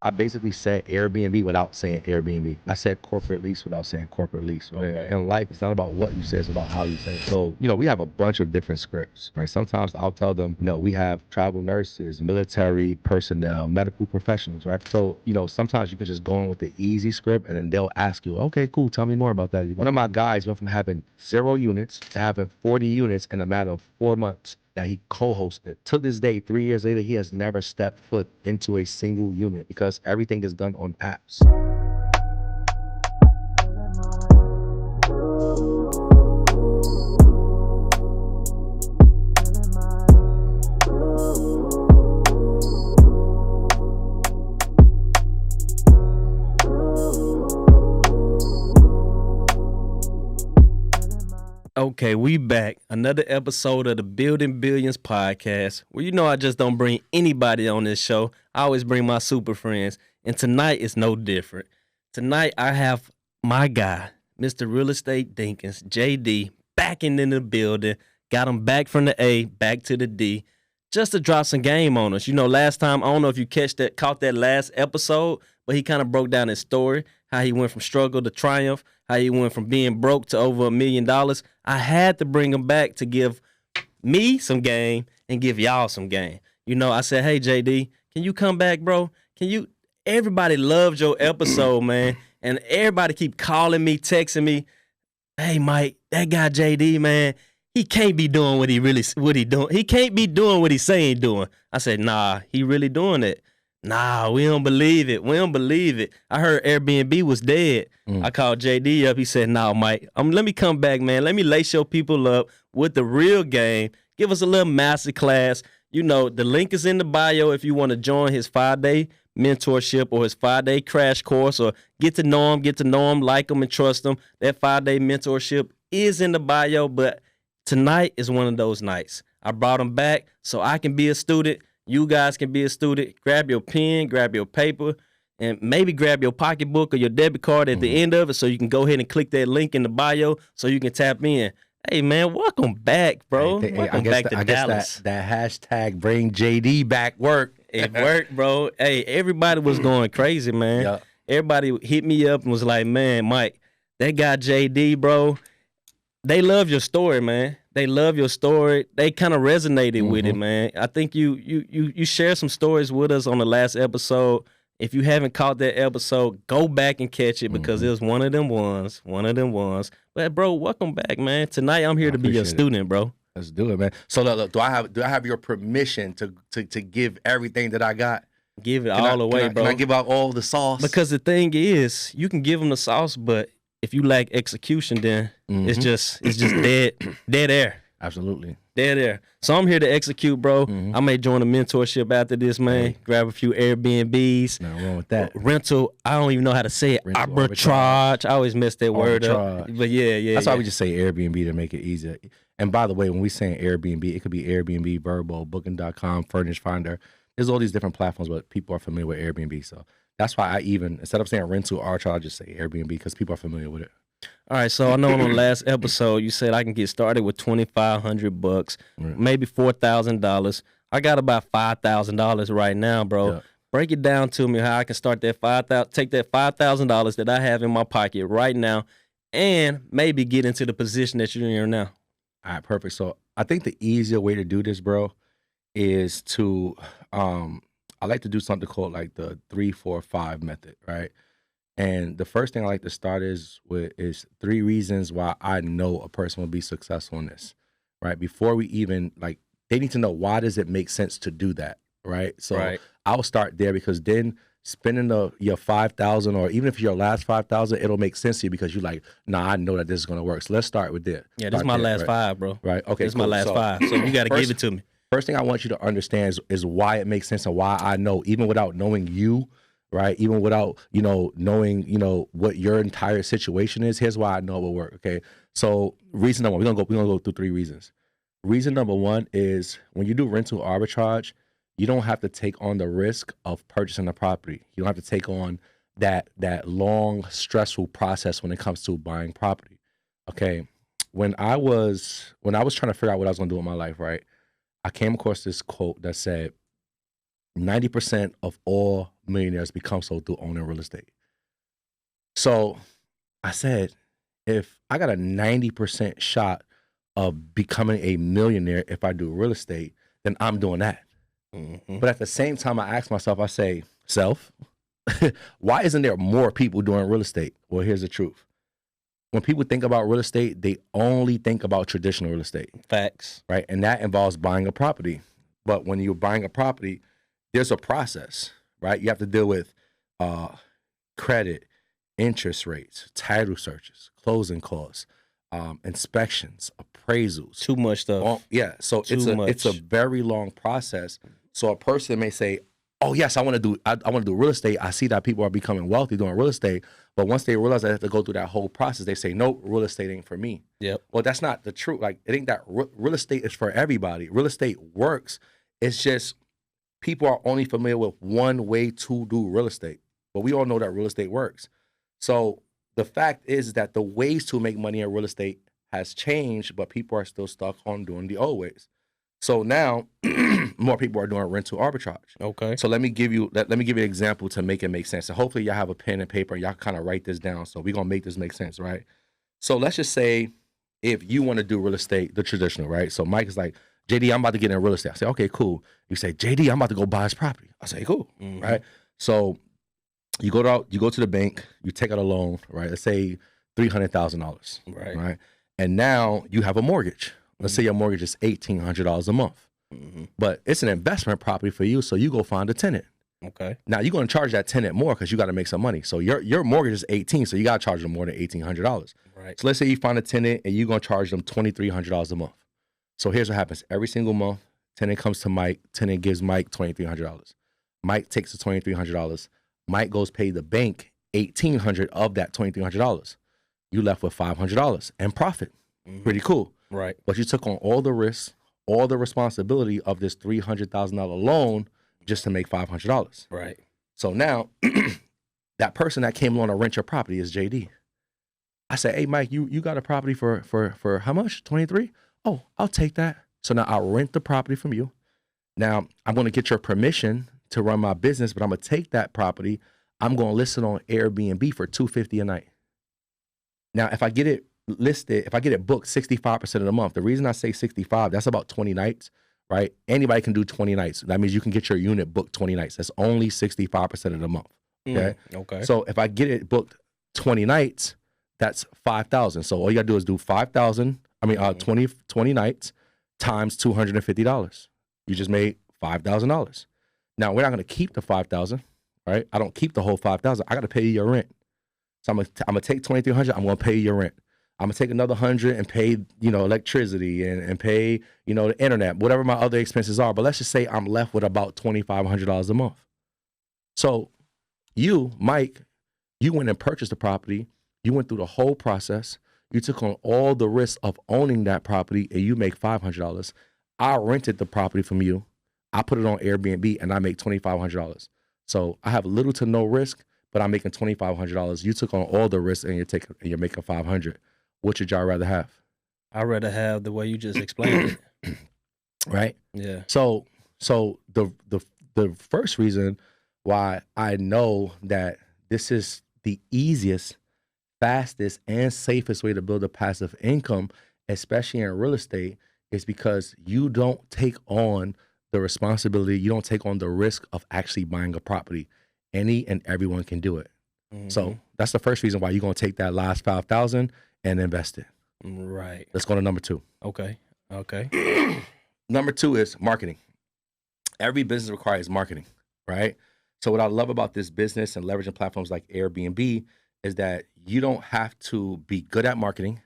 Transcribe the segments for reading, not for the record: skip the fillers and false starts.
I basically said Airbnb without saying Airbnb. I said corporate lease without saying corporate lease. Right? Okay. In life, it's not about what you say, it's about how you say it. So, we have a bunch of different scripts, right? Sometimes I'll tell them, we have travel nurses, military personnel, medical professionals, right? So, sometimes you can just go in with the easy script and then they'll ask you, okay, cool, tell me more about that. One of my guys went from having 0 units to having 40 units in a matter of 4 months that he co-hosted. To this day, 3 years later, he has never stepped foot into a single unit because everything is done on apps. Okay, we back. Another episode of the Building Billions podcast. Well, I just don't bring anybody on this show. I always bring my super friends. And tonight is no different. Tonight I have my guy, Mr. Real Estate Dinkins, JD, back in the building. Got him back from the A, back to the D, just to drop some game on us. Last time, I don't know if you caught that last episode, but he kind of broke down his story, how he went from struggle to triumph, how he went from being broke to over $1 million. I had to bring him back to give me some game and give y'all some game. I said, hey, JD, can you come back, bro? Everybody loved your episode, man. And everybody keep calling me, texting me, hey, Mike, that guy JD, man, he can't be doing what he doing. He can't be doing what he's saying doing. I said, nah, he really doing it. Nah, we don't believe it. We don't believe it. I heard Airbnb was dead. I called JD up. He said, nah, Mike, let me come back, man. Let me lace your people up with the real game. Give us a little master class. The link is in the bio if you want to join his 5-day mentorship or his 5-day crash course or get to know him, like him, and trust him. That 5-day mentorship is in the bio, but tonight is one of those nights. I brought him back so I can be a student. You guys can be a student. Grab your pen, grab your paper, and maybe grab your pocketbook or your debit card at the end of it so you can go ahead and click that link in the bio so you can tap in. Hey, man, welcome back, bro. Welcome back to Dallas. That hashtag bring JD back work. It worked, bro. Hey, everybody was going crazy, man. Yep. Everybody hit me up and was like, man, Mike, that guy JD, bro, they love your story, man. They love your story. They kind of resonated with it, man. I think you shared some stories with us on the last episode. If you haven't caught that episode, go back and catch it because it was one of them ones. But bro, welcome back, man. Tonight I'm here to be your student, bro. Let's do it, man. So look, do I have your permission to give everything that I got? Give it all away, bro. Can I give out all the sauce? Because the thing is, you can give them the sauce, but if you lack execution, then it's just dead air. Absolutely. Dead air. So I'm here to execute, bro. I may join a mentorship after this, man. Grab a few Airbnbs. Nothing wrong with that. Rental, I don't even know how to say it. Arbitrage. I always mess that word up. But yeah. That's why we just say Airbnb to make it easier. And by the way, when we say Airbnb, it could be Airbnb, Verbo, Booking.com, Furnish Finder. There's all these different platforms, but people are familiar with Airbnb. So that's why I even, instead of saying rental arbitrage, I just say Airbnb because people are familiar with it. All right, so I know on the last episode you said I can get started with $2,500, maybe $4,000. I got about $5,000 right now, bro. Yeah. Break it down to me how I can start that take that $5,000 that I have in my pocket right now, and maybe get into the position that you're in now. All right, perfect. So I think the easier way to do this, bro, is to I like to do something called like the 3-4-5 method, right? And the first thing I like to start is 3 reasons why I know a person will be successful in this, right? Before we even, they need to know, why does it make sense to do that, right? So I'll start there, because then spending your $5,000, or even if your last $5,000, it'll make sense to you because you're like, nah, I know that this is going to work. So let's start with this. Yeah, this is my last $5, bro. Right, okay, this is my last $5, so you got to give it to me. First thing I want you to understand is why it makes sense and why I know, even without knowing you, right? Even without, knowing, what your entire situation is, here's why I know it will work, okay? So reason number one, we're gonna go through 3 reasons. Reason number one is when you do rental arbitrage, you don't have to take on the risk of purchasing a property. You don't have to take on that long, stressful process when it comes to buying property, okay? When I was trying to figure out what I was gonna do in my life, right? I came across this quote that said, 90% of all millionaires become so through owning real estate. So I said, if I got a 90% shot of becoming a millionaire if I do real estate, then I'm doing that. But at the same time, I ask myself, I say, self, why isn't there more people doing real estate? Well, here's the truth. When people think about real estate, they only think about traditional real estate. Facts. Right? And that involves buying a property. But when you're buying a property, there's a process, right? You have to deal with credit, interest rates, title searches, closing costs, inspections, appraisals. Too much stuff. Yeah. So it's a very long process. So a person may say, oh yes, I want to do real estate. I see that people are becoming wealthy doing real estate. But once they realize they have to go through that whole process, they say, no, real estate ain't for me. Yep. Well, that's not the truth. Like, it ain't that real estate is for everybody. Real estate works. It's just people are only familiar with one way to do real estate. But we all know that real estate works. So the fact is that the ways to make money in real estate has changed, but people are still stuck on doing the old ways. So now more people are doing rental arbitrage. Okay. So let me give you an example to make it make sense. And hopefully y'all have a pen and paper and y'all kind of write this down. So we're gonna make this make sense, right? So let's just say if you want to do real estate, the traditional, right? So Mike is like, JD, I'm about to get in real estate. I say, okay, cool. You say, JD, I'm about to go buy his property. I say, cool, right? So you go to the bank, you take out a loan, right? Let's say $300,000, right? And now you have a mortgage. Let's say your mortgage is $1,800 a month, but it's an investment property for you. So you go find a tenant. Okay. Now you're going to charge that tenant more because you got to make some money. So your mortgage is 18, so you got to charge them more than $1,800. Right. So let's say you find a tenant and you're going to charge them $2,300 a month. So here's what happens: every single month, tenant comes to Mike. Tenant gives Mike $2,300. Mike takes the $2,300. Mike goes pay the bank $1,800 of that $2,300. You left with $500 and profit. Pretty cool. Right. But you took on all the risks, all the responsibility of this $300,000 loan just to make $500. Right. So now that person that came along to rent your property is JD. I say, hey, Mike, you got a property for how much? 23? Oh, I'll take that. So now I'll rent the property from you. Now I'm going to get your permission to run my business, but I'm going to take that property. I'm going to list it on Airbnb for $250 a night. Now, if I get it listed, if I get it booked 65% of the month, the reason I say 65, that's about 20 nights, right? Anybody can do 20 nights. That means you can get your unit booked 20 nights. That's only 65% of the month. Okay. Okay. So if I get it booked 20 nights, that's 5,000. So all you gotta do is do 20 nights times $250. You just made $5,000. Now we're not gonna keep the 5,000, right? I don't keep the whole 5,000. I gotta pay you your rent. So I'm gonna take 2,300. I'm gonna pay you your rent. I'm gonna take another 100 and pay, electricity and pay, the internet, whatever my other expenses are. But let's just say I'm left with about $2,500 a month. So you, Mike, you went and purchased the property. You went through the whole process. You took on all the risks of owning that property, and you make $500. I rented the property from you. I put it on Airbnb, and I make $2,500. So I have little to no risk, but I'm making $2,500. You took on all the risks, and you're making $500. What would y'all rather have? I'd rather have the way you just explained it. Right? Yeah. So the first reason why I know that this is the easiest, fastest, and safest way to build a passive income, especially in real estate, is because you don't take on the responsibility, you don't take on the risk of actually buying a property. Any and everyone can do it. So that's the first reason why you're gonna take that last 5,000 and invest it. Right. Let's go to number 2. Okay. Number 2 is marketing. Every business requires marketing, right? So what I love about this business and leveraging platforms like Airbnb is that you don't have to be good at marketing.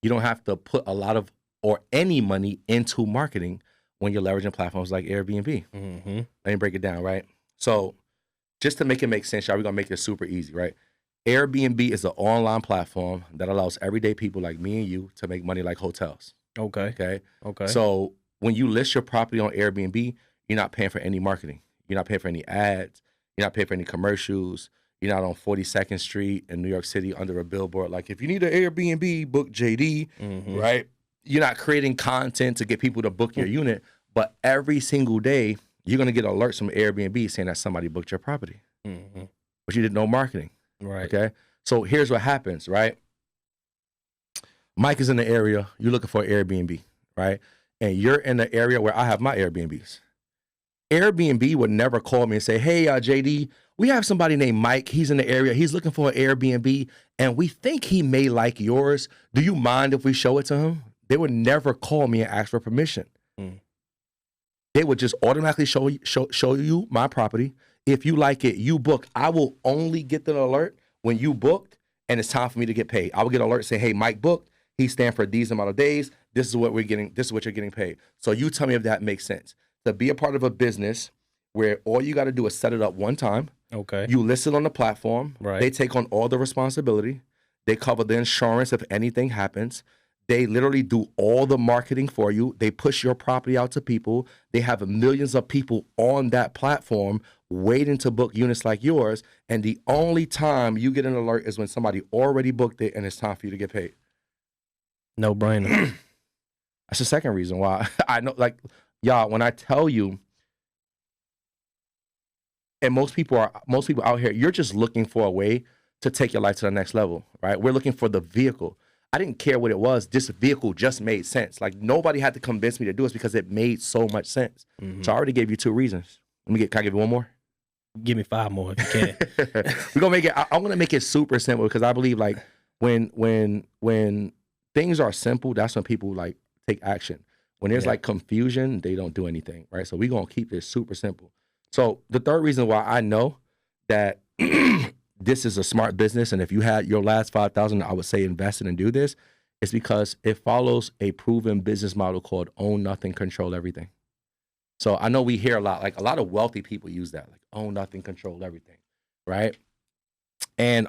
You don't have to put a lot of or any money into marketing when you're leveraging platforms like Airbnb. Let me break it down, right? So just to make it make sense, y'all, we're gonna make this super easy, right? Airbnb is an online platform that allows everyday people like me and you to make money like hotels. Okay. So when you list your property on Airbnb, you're not paying for any marketing. You're not paying for any ads. You're not paying for any commercials. You're not on 42nd Street in New York City under a billboard. Like, if you need an Airbnb, book JD, right? You're not creating content to get people to book your unit, but every single day you're going to get alerts from Airbnb saying that somebody booked your property, but you did no marketing. Right. Okay. So here's what happens, right? Mike is in the area. You're looking for an Airbnb, right? And you're in the area where I have my Airbnbs. Airbnb would never call me and say, hey, JD, we have somebody named Mike. He's in the area. He's looking for an Airbnb, and we think he may like yours. Do you mind if we show it to him? They would never call me and ask for permission. They would just automatically show you my property. If you like it, you book. I will only get the alert when you booked and it's time for me to get paid. I will get an alert saying, hey, Mike booked. He's staying for these amount of days. This is what we're getting. This is what you're getting paid. So you tell me if that makes sense. To be a part of a business where all you got to do is set it up one time. Okay. You list it on the platform. Right. They take on all the responsibility. They cover the insurance if anything happens. They literally do all the marketing for you. They push your property out to people. They have millions of people on that platform waiting to book units like yours. And the only time you get an alert is when somebody already booked it and it's time for you to get paid. No brainer. That's the second reason why I know, like, y'all, when I tell you, and most people out here, you're just looking for a way to take your life to the next level, right? We're looking for the vehicle. I didn't care what it was. This vehicle just made sense. Like, nobody had to convince me to do this because it made so much sense. So I already gave you 2 reasons. Can I give you one more? Give me 5 more if you can. We're gonna make it. I'm gonna make it super simple because I believe like when things are simple, that's when people like take action. When there's like confusion, they don't do anything, right? So we're gonna keep this super simple. So the third reason why I know that this is a smart business, and if you had your last 5,000, I would say invest in and do this, is because it follows a proven business model called own nothing, control everything. So I know we hear a lot, like a lot of wealthy people use that, like own nothing, control everything, right? And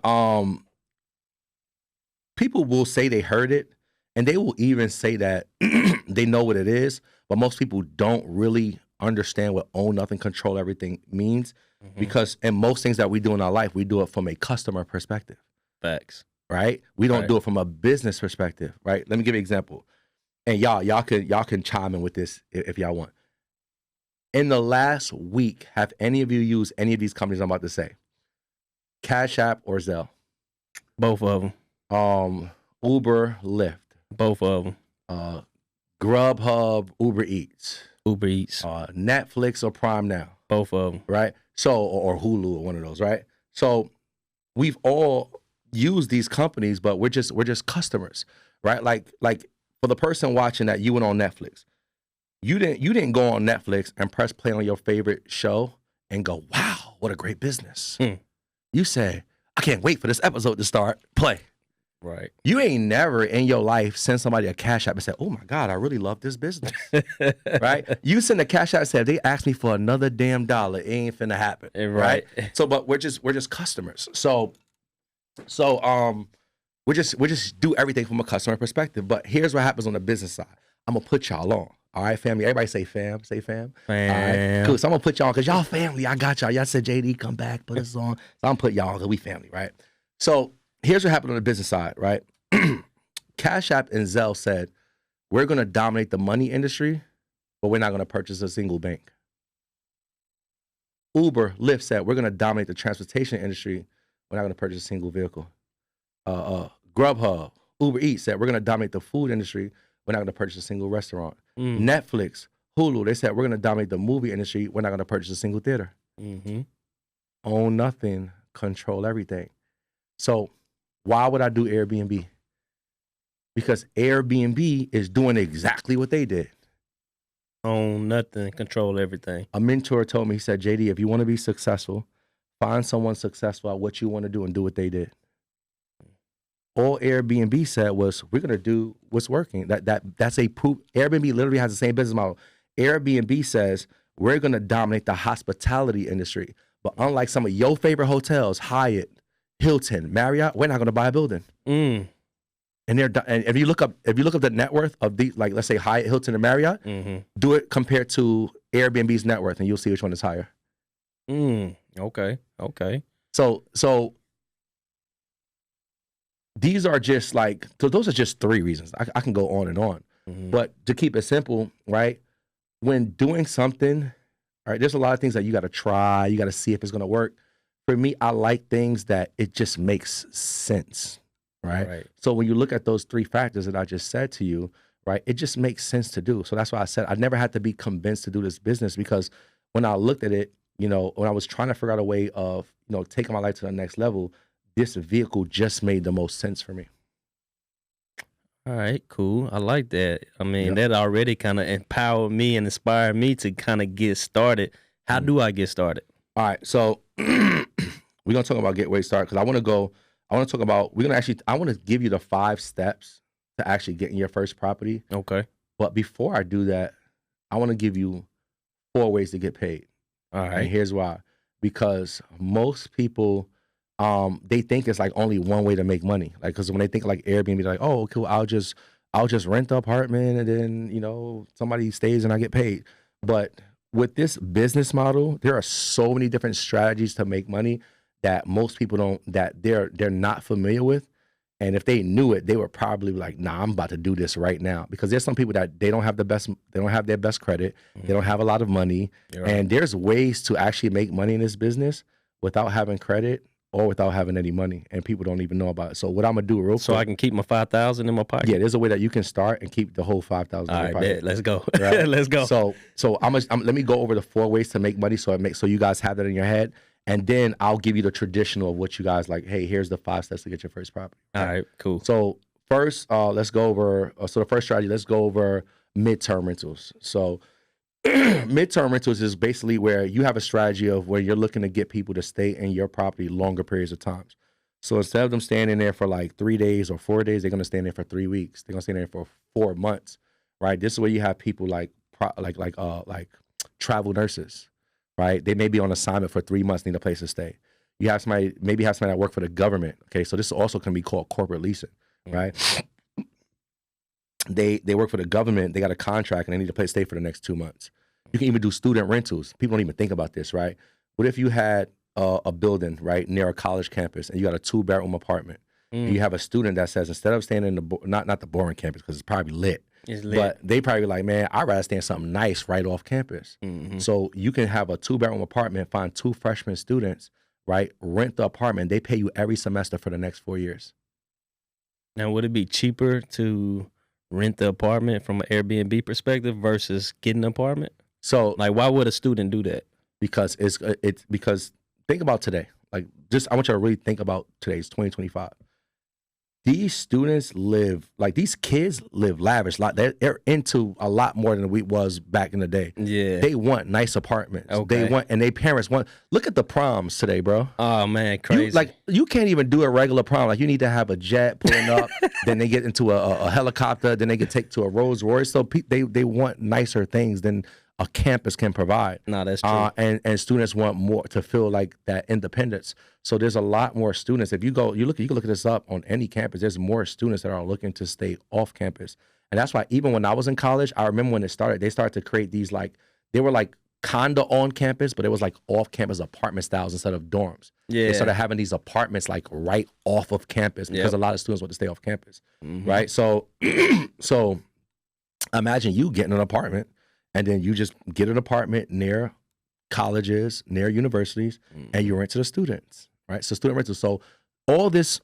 people will say they heard it, and they will even say that they know what it is, but most people don't really understand what own nothing, control everything means, because in most things that we do in our life, we do it from a customer perspective. Facts. Right? We don't do it from a business perspective, right? Let me give you an example. And y'all can chime in with this if y'all want. In the last week, have any of you used any of these companies I'm about to say? Cash App or Zelle? Both of them. Uber, Lyft. Both of them. Grubhub, Uber Eats. Uber Eats. Netflix or Prime Now. Both of them. Right? So, or Hulu or one of those, right? So we've all used these companies, but we're just customers, right? Like for the person watching that, you went on Netflix. You didn't go on Netflix and press play on your favorite show and go, wow, what a great business. You said, I can't wait for this episode to start. Play. Right. You ain't never in your life sent somebody a Cash App and said, oh my God, I really love this business. Right? You send a Cash App and said, they asked me for another damn dollar. It ain't finna happen. Right. So, but we're just customers. So we just do everything from a customer perspective. But here's what happens on the business side. I'm gonna put y'all on. All right, family. Everybody say fam. Say fam. Fam. All right, cool. So I'm gonna put y'all on because y'all family. I got y'all. Y'all said JD, come back, put us on. So I'm gonna put y'all on because we family, right? So here's what happened on the business side, right? Cash App and Zelle said, we're gonna dominate the money industry, but we're not gonna purchase a single bank. Uber, Lyft said, we're gonna dominate the transportation industry. We're not gonna purchase a single vehicle. Grubhub, Uber Eats said, we're gonna dominate the food industry. We're not going to purchase a single restaurant. Netflix, Hulu, they said, we're going to dominate the movie industry. We're not going to purchase a single theater. Own nothing, control everything. So why would I do Airbnb? Because Airbnb is doing exactly what they did. Own nothing, control everything. A mentor told me, he said, JD, if you want to be successful, find someone successful at what you want to do and do what they did. All Airbnb said was, we're going to do what's working. That's a proof. Airbnb literally has the same business model. Airbnb says, we're going to dominate the hospitality industry. But unlike some of your favorite hotels, Hyatt, Hilton, Marriott, we're not going to buy a building. And if you look up the net worth of these, like let's say Hyatt, Hilton, and Marriott, do it compared to Airbnb's net worth, and you'll see which one is higher. Okay. So these are just like, so those are just 3 reasons. I can go on and on. But to keep it simple, right? When doing something All right, there's a lot of things that you got to try. You got to see if it's going to work. For me, I like things that it just makes sense, right? Right. So when you look at those three factors that I just said to you, right, it just makes sense to do. So that's why I said I never had to be convinced to do this business, because when I looked at it, when I was trying to figure out a way of, taking my life to the next level, this vehicle just made the most sense for me. All right, cool. I like that. I mean, Yep. that already kind of empowered me and inspired me to kind of get started. How do I get started? All right, so we're gonna talk about gateway start, because I want to talk about, I want to give you the 5 steps to actually getting your first property. Okay. But before I do that, I want to give you 4 ways to get paid. All And right. here's why. Because most people, they think it's like only one way to make money. Like, because when they think like Airbnb, they're like, oh, cool, I'll just rent the apartment, and then, somebody stays and I get paid. But with this business model, there are so many different strategies to make money that most people they're not familiar with. And if they knew it, they were probably like, nah, I'm about to do this right now. Because there's some people that they don't have their best credit. They don't have a lot of money. You're right. And there's ways to actually make money in this business without having credit or without having any money. And people don't even know about it. So what I'm going to do real quick. So I can keep my 5,000 in my pocket. Yeah, there's a way that you can start and keep the whole 5,000 in All your right, pocket. bet. Let's go. Right? Let's go. So let me go over the 4 ways to make money, so you guys have that in your head. And then I'll give you the traditional of what you guys like. Hey, here's the 5 steps to get your first property. All right, cool. So first, let's go over. So the first strategy, let's go over midterm rentals. So midterm rentals is basically where you have a strategy of where you're looking to get people to stay in your property longer periods of times. So instead of them staying in there for like 3 days or 4 days, they're gonna stay in there for 3 weeks. They're gonna stay in there for 4 months, right? This is where you have people like travel nurses. Right, they may be on assignment for 3 months, need a place to stay. You have somebody that work for the government. Okay, so this also can be called corporate leasing, right? They work for the government. They got a contract and they need a place to stay for the next 2 months. You can even do student rentals. People don't even think about this, right? What if you had a building right near a college campus and you got a 2-bedroom apartment? And you have a student that says, instead of staying in the not the boring campus, because it's probably lit. It's lit. But they probably like, man, I'd rather stay in something nice right off campus. So you can have a 2-bedroom apartment, find 2 freshman students, right? Rent the apartment. They pay you every semester for the next 4 years. Now, would it be cheaper to rent the apartment from an Airbnb perspective versus getting an apartment? So Like, why would a student do that? because because think about today. Like, I want you to really think about today's 2025. These students these kids live lavish. They're into a lot more than we was back in the day. Yeah. They want nice apartments. Okay. And their parents want. Look at the proms today, bro. Oh man, crazy. You can't even do a regular prom. Like, you need to have a jet pulling up, then they get into a helicopter, then they get taken to a Rolls Royce. So they want nicer things than a campus can provide. No, that's true. And students want more to feel like that independence. So there's a lot more students. If you can look at this up on any campus. There's more students that are looking to stay off campus, and that's why even when I was in college, I remember when it started, they started to create these they were like condo on campus, but it was like off campus apartment styles instead of dorms. Yeah. They started having these apartments like right off of campus because a lot of students want to stay off campus, right? So imagine you getting an apartment. And then you just get an apartment near colleges, near universities, and you rent to the students, right? So student rentals. So all these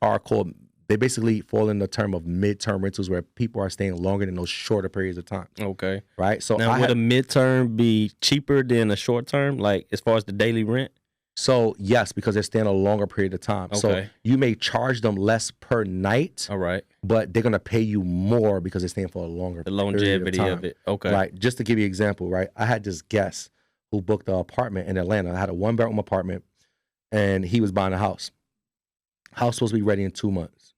are called, they basically fall in the term of midterm rentals, where people are staying longer than those shorter periods of time. Okay. Right? So now, would a midterm be cheaper than a short term, like as far as the daily rent? So yes, because they're staying a longer period of time. Okay. So you may charge them less per night. All right. But they're gonna pay you more because they're staying for a longer The longevity of it. Okay. Right. Just to give you an example, right? I had this guest who booked an apartment in Atlanta. I had a 1-bedroom apartment, and he was buying a house. House supposed to be ready in 2 months.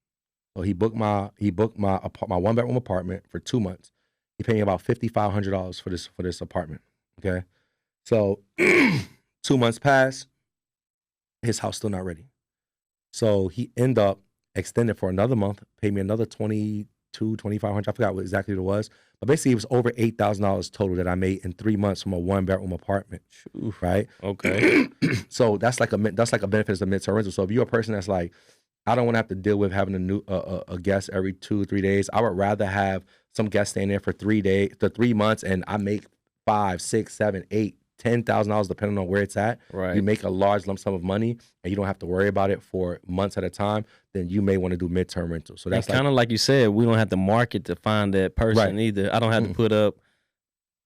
So he booked my 1-bedroom apartment for 2 months. He paid me about $5,500 for this apartment. Okay. So 2 months passed. His house still not ready. So he ended up extended for another month, paid me another $2,500. I forgot what exactly it was. But basically, it was over $8,000 total that I made in 3 months from a 1-bedroom apartment. Right? Okay. So that's like a benefit of midterm rental. So if you're a person that's like, I don't want to have to deal with having a guest every 2 or 3 days. I would rather have some guests staying there for 3 months, and I make 5, 6, 7, 8, $10,000 depending on where it's at. Right. You make a large lump sum of money and you don't have to worry about it for months at a time, then you may want to do midterm rental. So that's kind of like you said, we don't have to market to find that person either. I don't have to put up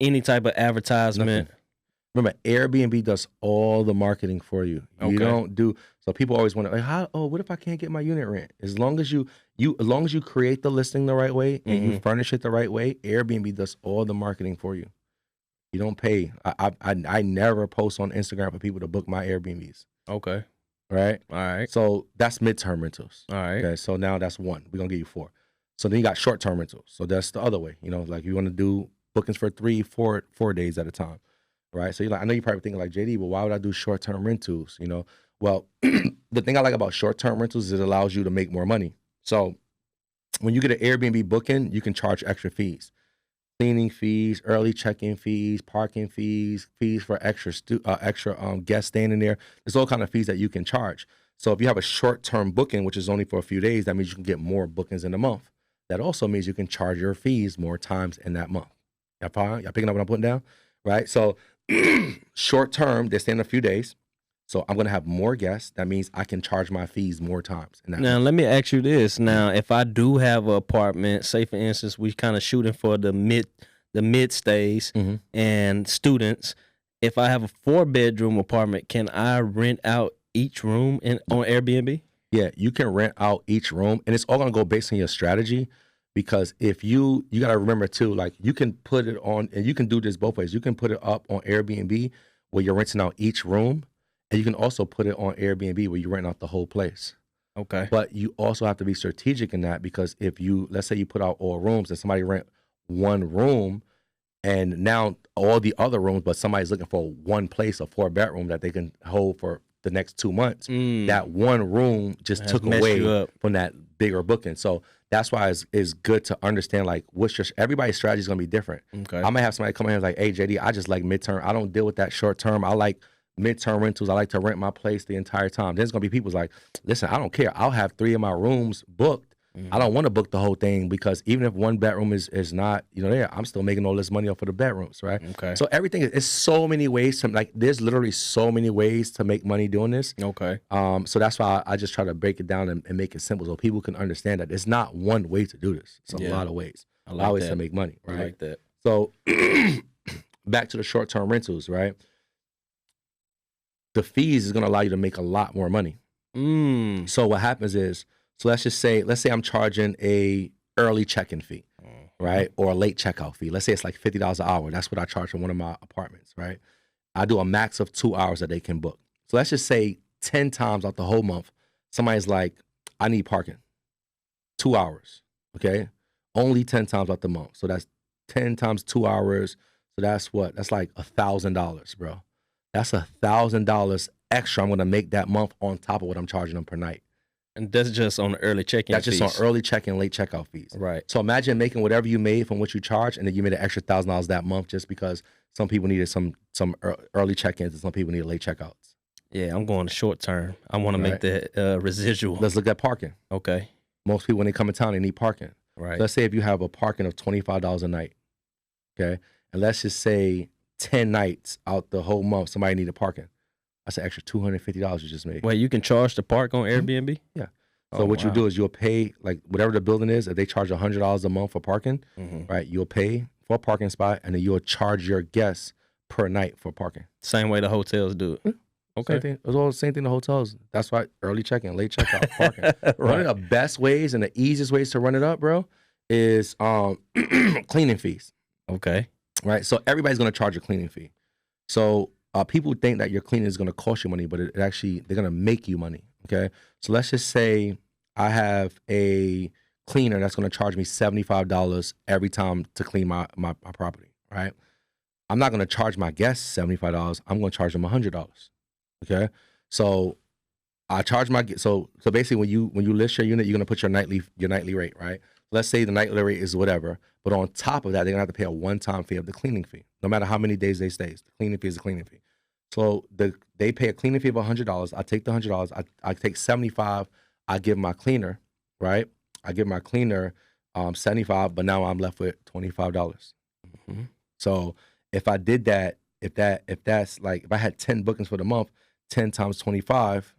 any type of advertisement. Nothing. Remember, Airbnb does all the marketing for you. You don't do. So people always wonder, like, how? Oh, what if I can't get my unit rent? As long as you create the listing the right way and you furnish it the right way, Airbnb does all the marketing for you. You don't pay. I never post on Instagram for people to book my Airbnbs. Okay. Right. All right. So that's midterm rentals. All right. Okay. So now that's one. We're gonna give you 4. So then you got short-term rentals. So that's the other way. You know, like you want to do bookings for 3, 4 days at a time. Right. So you're like, I know you're probably thinking like, JD, but why would I do short-term rentals? You know, well, the thing I like about short-term rentals is it allows you to make more money. So when you get an Airbnb booking, you can charge extra fees, cleaning fees, early check-in fees, parking fees, fees for extra guests staying in there. There's all kind of fees that you can charge. So if you have a short-term booking, which is only for a few days, that means you can get more bookings in a month. That also means you can charge your fees more times in that month. Y'all picking up what I'm putting down? Right. So short term, they stay in a few days. So I'm going to have more guests. That means I can charge my fees more times. Now, let me ask you this. Now, if I do have an apartment, say for instance, we kind of shooting for the mid stays and students. If I have a 4-bedroom apartment, can I rent out each room on Airbnb? Yeah, you can rent out each room, and it's all going to go based on your strategy. Because if you got to remember too, like you can put it on, and you can do this both ways. You can put it up on Airbnb where you're renting out each room, and you can also put it on Airbnb where you rent out the whole place. Okay. But you also have to be strategic in that, because if let's say you put out all rooms and somebody rent one room, and now all the other rooms, but somebody's looking for one place, a 4-bedroom that they can hold for the next 2 months, that one room just took away from that bigger booking. So that's why it's good to understand, like, everybody's strategy is going to be different. Okay. I might have somebody come in and like, hey, JD, I just like midterm. I don't deal with that short term. I like midterm rentals. I like to rent my place the entire time. There's going to be people like, listen, I don't care. I'll have 3 of my rooms booked. I don't want to book the whole thing, because even if one bedroom is not, there, I'm still making all this money off of the bedrooms, right? Okay. So everything is so many ways to, like, there's literally so many ways to make money doing this. Okay. So that's why I just try to break it down and make it simple so people can understand that it's not one way to do this. It's a lot of ways. I like ways to make money, right? I like that. So back to the short-term rentals, right? The fees is going to allow you to make a lot more money. So what happens is, so let's say I'm charging a early check-in fee, right? Or a late checkout fee. Let's say it's like $50 an hour. That's what I charge for one of my apartments, right? I do a max of 2 hours that they can book. So let's just say 10 times out the whole month, somebody's like, I need parking. 2 hours, okay? Only 10 times out the month. So that's 10 times 2 hours. So that's what? That's like $1,000, bro. That's $1,000 extra I'm going to make that month on top of what I'm charging them per night. And that's just on the early check-in fees. That's just on early check-in, late checkout fees. Right. So imagine making whatever you made from what you charge, and then you made an extra $1,000 that month just because some people needed some early check-ins and some people needed late checkouts. Yeah, I'm going short term. I want to make that residual. Let's look at parking. Okay. Most people, when they come in town, they need parking. Right. So let's say if you have a parking of $25 a night, okay? And let's just say 10 nights out the whole month, somebody needed parking. That's an extra $250 you just made. Wait, you can charge to park on Airbnb? Yeah. So what you do is you'll pay, like, whatever the building is. If they charge $100 a month for parking, right, you'll pay for a parking spot, and then you'll charge your guests per night for parking. Same way the hotels do it. Okay. Same thing. It's all the same thing the hotels. That's why early check-in, late checkout, parking. One of the best ways and the easiest ways to run it up, bro, is cleaning fees. Okay. Right? So everybody's going to charge a cleaning fee. So people think that your cleaning is going to cost you money, but it actually, they're going to make you money. Okay. So let's just say I have a cleaner that's going to charge me $75 every time to clean my property. Right. I'm not going to charge my guests $75. I'm going to charge them $100. Okay. So I charge so basically when you list your unit, you're going to put your nightly rate, right? Let's say the nightly rate is whatever, but on top of that, they're going to have to pay a one-time fee of the cleaning fee, no matter how many days they stay. The cleaning fee is a cleaning fee. So they pay a cleaning fee of $100. I take the $100. I take $75. I give my cleaner, right? I give my cleaner $75, but now I'm left with $25. So if I did that, if that's like if I had 10 bookings for the month, 10 times 25,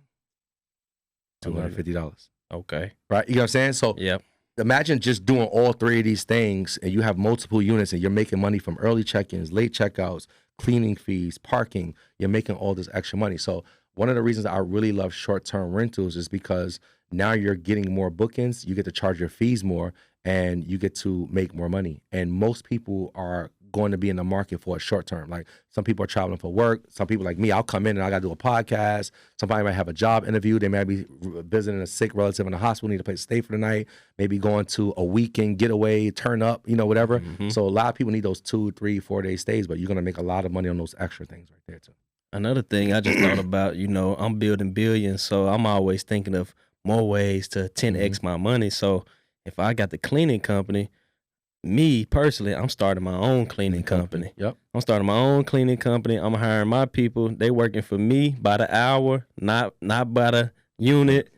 $250. Okay. Right? You know what I'm saying? So Yep. imagine just doing all three of these things and you have multiple units and you're making money from early check-ins, late checkouts, cleaning fees, parking. You're making all this extra money. So one of the reasons I really love short-term rentals is because now you're getting more bookings, you get to charge your fees more, and you get to make more money. And most people are going to be in the market for a short term. Like some people are traveling for work. Some people like me, I'll come in and I got to do a podcast. Somebody might have a job interview. They might be visiting a sick relative in the hospital, need a place to stay for the night, maybe going to a weekend getaway, turn up, whatever. Mm-hmm. So a lot of people need those 2, 3, 4 day stays, but you're going to make a lot of money on those extra things right there too. Another thing I just thought about, I'm building billions, so I'm always thinking of more ways to 10x my money. So if I got the cleaning company, me personally, I'm starting my own cleaning company. Yep. I'm starting my own cleaning company. I'm hiring my people. They working for me by the hour, not by the unit.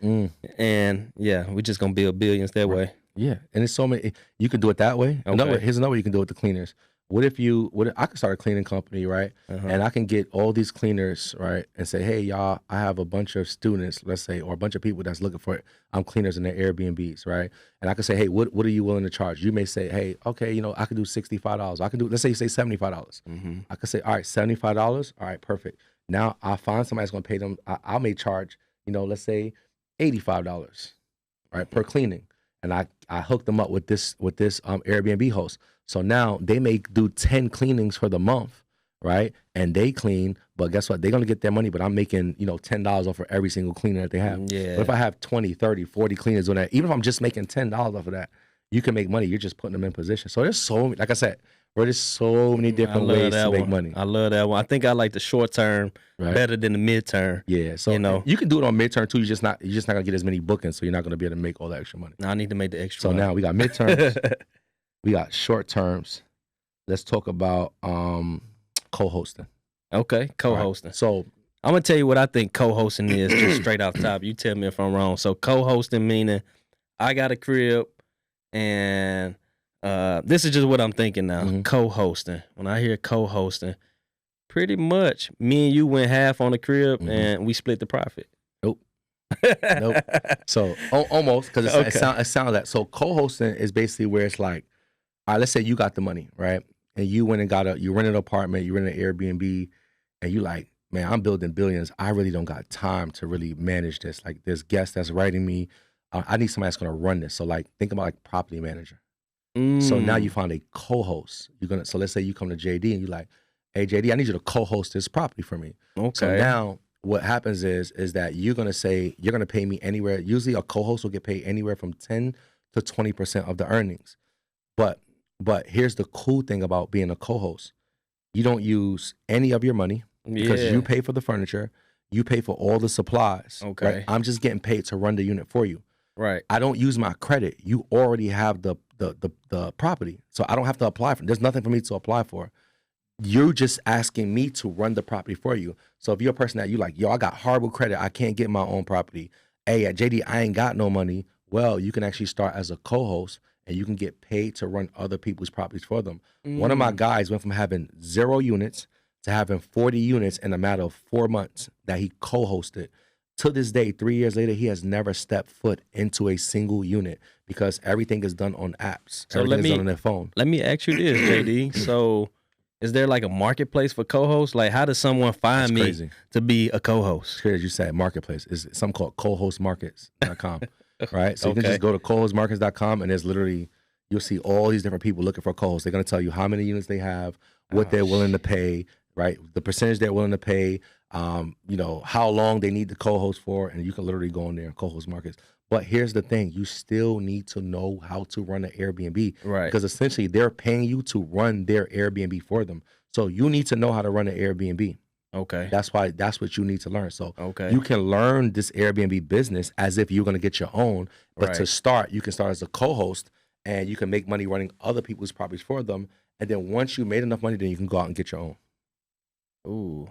And yeah, we just gonna build billions that way. Yeah, and it's so many. You can do it that way. Okay. Here's another way you can do it with the cleaners. What if I could start a cleaning company, right? And I can get all these cleaners, right? And say, hey, y'all, I have a bunch of students, let's say, or a bunch of people that's looking for cleaners in their Airbnbs, right? And I can say, hey, what are you willing to charge? You may say, hey, okay, I can do $65. I can do, let's say you say $75. I can say, all right, $75. All right, perfect. Now I find somebody that's going to pay them. I may charge, let's say $85, right, per cleaning. And I hook them up with this Airbnb host. So now they may do 10 cleanings for the month, right? And they clean, but guess what? They're going to get their money, but I'm making, $10 off for every single cleaner that they have. Yeah. But if I have 20, 30, 40 cleaners doing that, even if I'm just making $10 off of that, you can make money. You're just putting them in position. So there's like I said, there's so many different ways to make money. I love that one. I think I like the short term better than the midterm. Yeah. So you can do it on midterm too. You're just not going to get as many bookings, so you're not going to be able to make all that extra money. I need to make the extra So money. now we got midterms. We got short terms. Let's talk about co-hosting. Okay, co-hosting. Right. So I'm gonna tell you what I think co-hosting is, just straight off top. You tell me if I'm wrong. So co-hosting meaning I got a crib and this is just what I'm thinking now. Co-hosting. When I hear co-hosting, pretty much me and you went half on the crib and we split the profit. Nope. So almost, because it sounds like, so co-hosting is basically where it's like, all right, let's say you got the money, right? And you went and you rented an apartment, you rented an Airbnb, and you like, man, I'm building billions. I really don't got time to really manage this. Like, there's guests that's writing me. I need somebody that's gonna run this. So like, think about like property manager. So now you find a co-host. So let's say you come to JD and you're like, hey JD, I need you to co-host this property for me. Okay. So now what happens is that you're gonna say you're gonna pay me anywhere. Usually a co-host will get paid anywhere from 10 to 20% of the earnings. But here's the cool thing about being a co-host. You don't use any of your money because you pay for the furniture, you pay for all the supplies. Okay. Right? I'm just getting paid to run the unit for you. Right. I don't use my credit. You already have the property. So I don't have to apply for it. There's nothing for me to apply for. You're just asking me to run the property for you. So if you're a person that you like, yo, I got horrible credit, I can't get my own property. Hey, at JD, I ain't got no money. Well, you can actually start as a co-host and you can get paid to run other people's properties for them. One of my guys went from having 0 units to having 40 units in a matter of 4 months that he co-hosted. To this day, 3 years later, he has never stepped foot into a single unit because everything is done on apps. So everything is done on their phone. Let me ask you this, JD. So is there like a marketplace for co-hosts? Like, how does someone find me to be a co-host? As you said, marketplace. It's something called co-hostmarkets.com. Right? So you can just go to co-hostmarkets.com and there's literally, you'll see all these different people looking for co-hosts. They're going to tell you how many units they have, what they're willing to pay, right? The percentage they're willing to pay, how long they need the co-host for, and you can literally go in there and co-host markets. But here's the thing, you still need to know how to run an Airbnb. Right. Because essentially they're paying you to run their Airbnb for them. So you need to know how to run an Airbnb. Okay. That's what you need to learn. So okay. You can learn this Airbnb business as if you're going to get your own. But to start, you can start as a co-host and you can make money running other people's properties for them. And then once you made enough money, then you can go out and get your own. Ooh,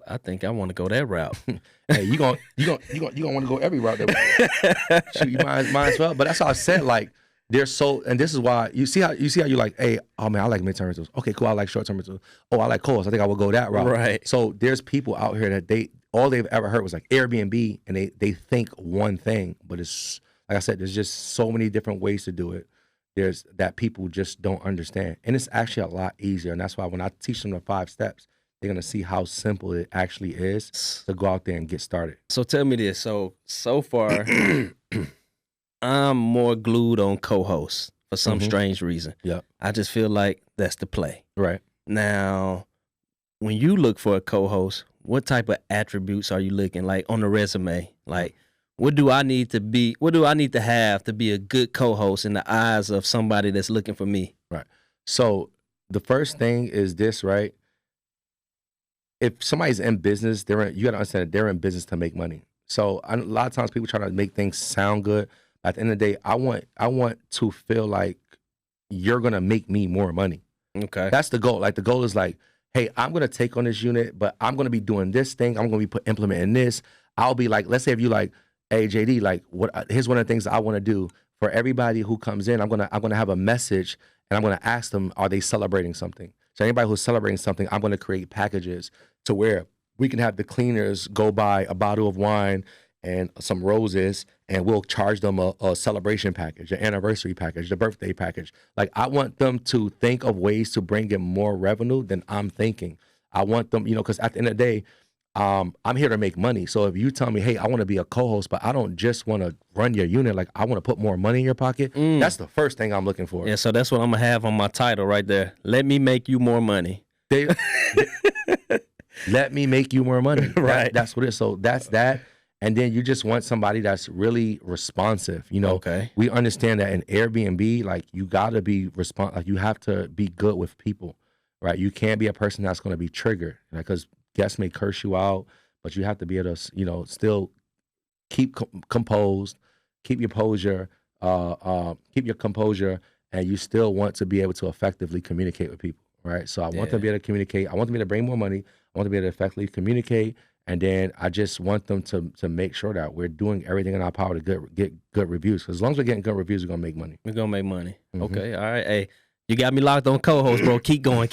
I think I want to go that route. Hey, you gonna want to go every route. Shoot, you might as well. But that's how I said, like, and this is why you see how you like, hey, oh man, I like midterm rentals. Okay, cool. I like short term rentals. Oh, I like co-hosts. I think I will go that route. Right. So there's people out here that all they've ever heard was like Airbnb, and they think one thing, but it's like I said, there's just so many different ways to do it. There's that people just don't understand, and it's actually a lot easier. And that's why when I teach them the 5 steps, they're gonna see how simple it actually is to go out there and get started. So tell me this. So far, I'm more glued on co-hosts for some strange reason. Yeah. I just feel like that's the play. Right. Now, when you look for a co-host, what type of attributes are you looking like on the resume? Like, what do I need to be? What do I need to have to be a good co-host in the eyes of somebody that's looking for me? Right. So the first thing is this, right? If somebody's in business, you got to understand that they're in business to make money. So a lot of times people try to make things sound good. At the end of the day, I want to feel like you're gonna make me more money. Okay. That's the goal. Like the goal is like, hey, I'm gonna take on this unit, but I'm gonna be doing this thing. I'm gonna be implementing this. I'll be like, let's say if you like, hey JD, like here's one of the things I want to do for everybody who comes in. I'm gonna have a message, and I'm gonna ask them, are they celebrating something? So anybody who's celebrating something, I'm gonna create packages to where we can have the cleaners go buy a bottle of wine and some roses, and we'll charge them a celebration package, an anniversary package, the birthday package. Like, I want them to think of ways to bring in more revenue than I'm thinking. I want them, because at the end of the day, I'm here to make money. So if you tell me, hey, I want to be a co-host, but I don't just want to run your unit, like I want to put more money in your pocket, that's the first thing I'm looking for. Yeah, so that's what I'm going to have on my title right there. Let me make you more money. Let me make you more money. Right. That's what it is. So that's that. And then you just want somebody that's really responsive. Okay. We understand that in Airbnb, like you gotta be like you have to be good with people, right? You can't be a person that's gonna be triggered, because guests may curse you out, but you have to be able to, still keep composed, keep your composure, and you still want to be able to effectively communicate with people, right? So I want them to be able to communicate. I want them to be able to bring more money. I want them to be able to effectively communicate. And then I just want them to make sure that we're doing everything in our power to get good reviews. Because as long as we're getting good reviews, we're gonna make money. We're gonna make money. Okay, all right. Hey, you got me locked on co-host, bro. Keep going.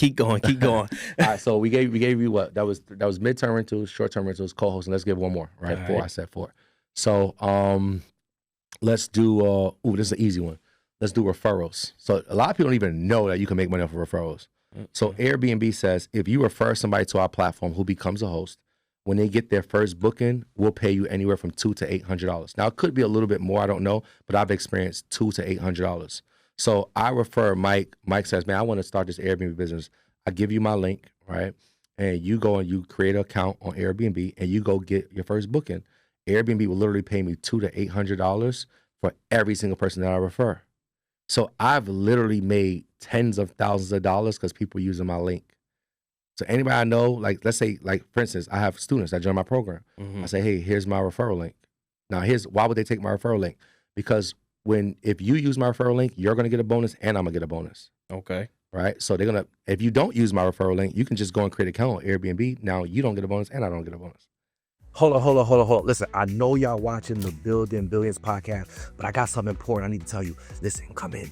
All right, so we gave you what? That was midterm rentals, short-term rentals, co-host, and let's give one more. Right, all 4. Right. I said 4. So let's do. This is an easy one. Let's do referrals. So a lot of people don't even know that you can make money off of referrals. So Airbnb says if you refer somebody to our platform who becomes a host, when they get their first booking, we'll pay you anywhere from $200 to $800. Now, it could be a little bit more, I don't know, but I've experienced $200 to $800. So I refer Mike. Mike says, man, I want to start this Airbnb business. I give you my link, right? And you go and you create an account on Airbnb, and you go get your first booking. Airbnb will literally pay me $200 to $800 for every single person that I refer. So I've literally made tens of thousands of dollars because people are using my link. So anybody I know, like let's say, like for instance, I have students that join my program. I say, hey, here's my referral link. Now why would they take my referral link? Because if you use my referral link, you're gonna get a bonus and I'm gonna get a bonus. Okay. Right? So if you don't use my referral link, you can just go and create an account on Airbnb. Now you don't get a bonus and I don't get a bonus. Hold on. Listen, I know y'all watching the Building Billions podcast, but I got something important I need to tell you. Listen, come in.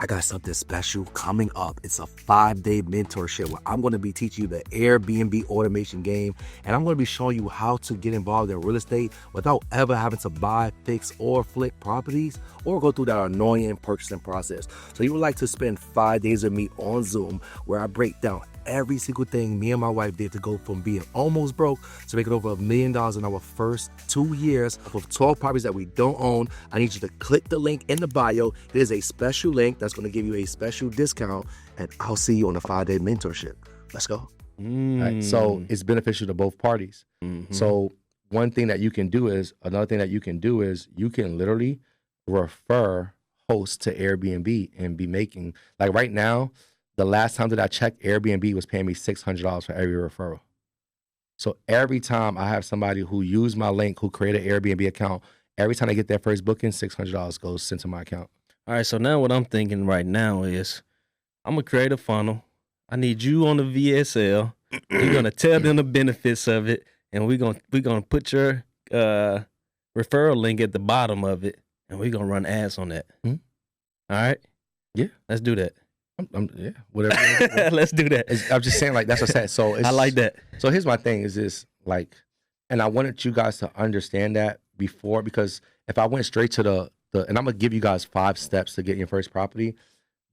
I got something special coming up. It's a 5-day mentorship where I'm going to be teaching you the Airbnb automation game, and I'm going to be showing you how to get involved in real estate without ever having to buy, fix, or flip properties or go through that annoying purchasing process. So you would like to spend 5 days with me on Zoom where I break down every single thing me and my wife did to go from being almost broke to making over $1 million in our first 2 years of 12 properties that we don't own. I need you to click the link in the bio. There's a special link that's going to give you a special discount, and I'll see you on the 5-day mentorship. Let's go. Right? So it's beneficial to both parties. So another thing that you can do is you can literally refer hosts to Airbnb and be making, like right now, the last time that I checked, Airbnb was paying me $600 for every referral. So every time I have somebody who used my link, who created an Airbnb account, every time they get their first booking, $600 goes sent to my account. All right, so now what I'm thinking right now is I'm going to create a funnel. I need you on the VSL. You're going to tell them the benefits of it, and we're gonna put your referral link at the bottom of it, and we're going to run ads on that. All right. Yeah. Let's do that. Yeah, whatever. Let's do that. I'm just saying, like, that's what I said. So I like that. So here's my thing: is this like, and I wanted you guys to understand that before, because if I went straight to the and I'm gonna give you guys 5 steps to get your first property,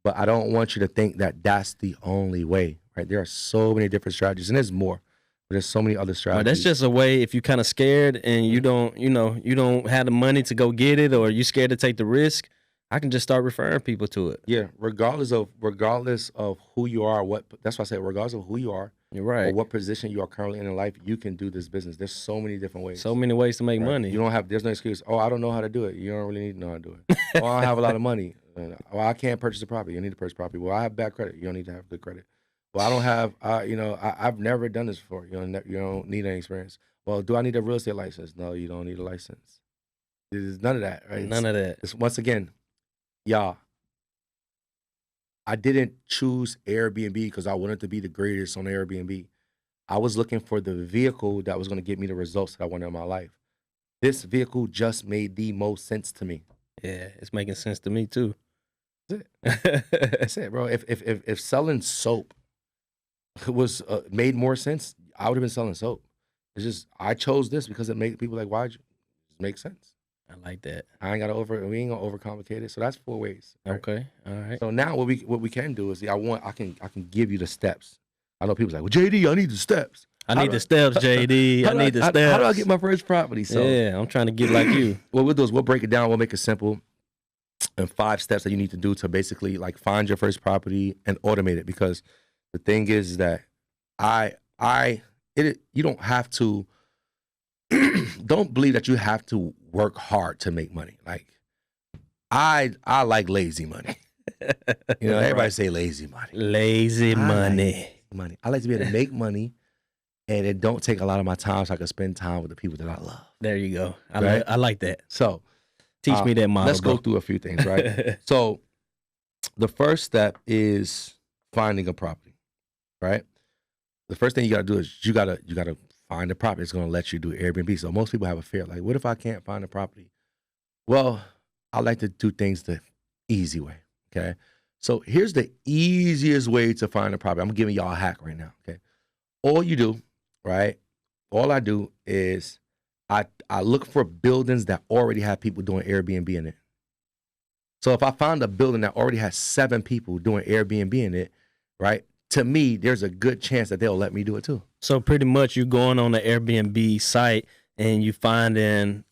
but I don't want you to think that that's the only way. Right? There are so many different strategies, and there's more. But there's so many other strategies. Well, that's just a way if you're kind of scared and you don't have the money to go get it, or you scared to take the risk. I can just start referring people to it. Yeah, regardless of who you are, that's why I say regardless of who you are, You're right. or what position you are currently in life, you can do this business. There's so many different ways. So many ways to make money. There's no excuse. Oh, I don't know how to do it. You don't really need to know how to do it. Oh, I don't have a lot of money. Well, I can't purchase a property. You need to purchase property. Well, I have bad credit. You don't need to have good credit. Well, I don't have, I've never done this before. You don't need any experience. Well, do I need a real estate license? No, you don't need a license. There's none of that, right? None of that. It's, once again, y'all, I didn't choose Airbnb because I wanted to be the greatest on Airbnb. I was looking for the vehicle that was going to get me the results that I wanted in my life. This vehicle just made the most sense to me. Yeah, it's making sense to me too. That's it. That's it, bro. If selling soap was made more sense, I would have been selling soap. It's just I chose this because it made people like, why'd you? It makes sense. I like that. We ain't gonna overcomplicate it. So that's 4 ways. Right? Okay. All right. So now what we can do is I can give you the steps. I know people's like, well, JD, I need the steps. I need the steps, JD. I need the steps. How do I get my first property? So yeah, I'm trying to get like you. What we'll do is we'll break it down. We'll make it simple and 5 steps that you need to do to basically like find your first property and automate it. Because the thing is that you don't have to. Don't believe that you have to work hard to make money. Like I like lazy money. Everybody say lazy money. Lazy money. I like to be able to make money, and it don't take a lot of my time, so I can spend time with the people that I love. There you go. Right? I like that. So teach me that model. Let's go through a few things, right? So the first step is finding a property, right? The first thing you got to do is you got to find a property. It's going to let you do Airbnb. So most people have a fear, like, what if I can't find a property? Well, I like to do things the easy way, okay? So here's the easiest way to find a property. I'm giving y'all a hack right now, okay? All you do, right? All I do is I look for buildings that already have people doing Airbnb in it. So if I found a building that already has 7 people doing Airbnb in it, right? To me, there's a good chance that they'll let me do it too. So pretty much you going on the Airbnb site and you finding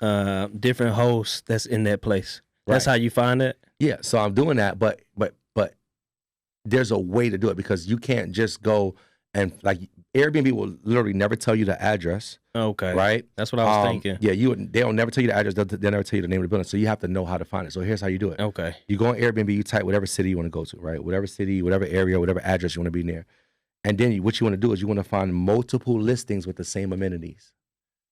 different hosts that's in that place. That's Right. how you find it? Yeah, so I'm doing that, but there's a way to do it because you can't just go and like Airbnb will literally never tell you the address, Okay. right? That's what I was thinking. Yeah, they'll never tell you the address. They'll never tell you the name of the building. So you have to know how to find it. So here's how you do it. Okay. You go on Airbnb, you type whatever city you want to go to, right? Whatever city, whatever area, whatever address you want to be near. And then what you want to do is you want to find multiple listings with the same amenities,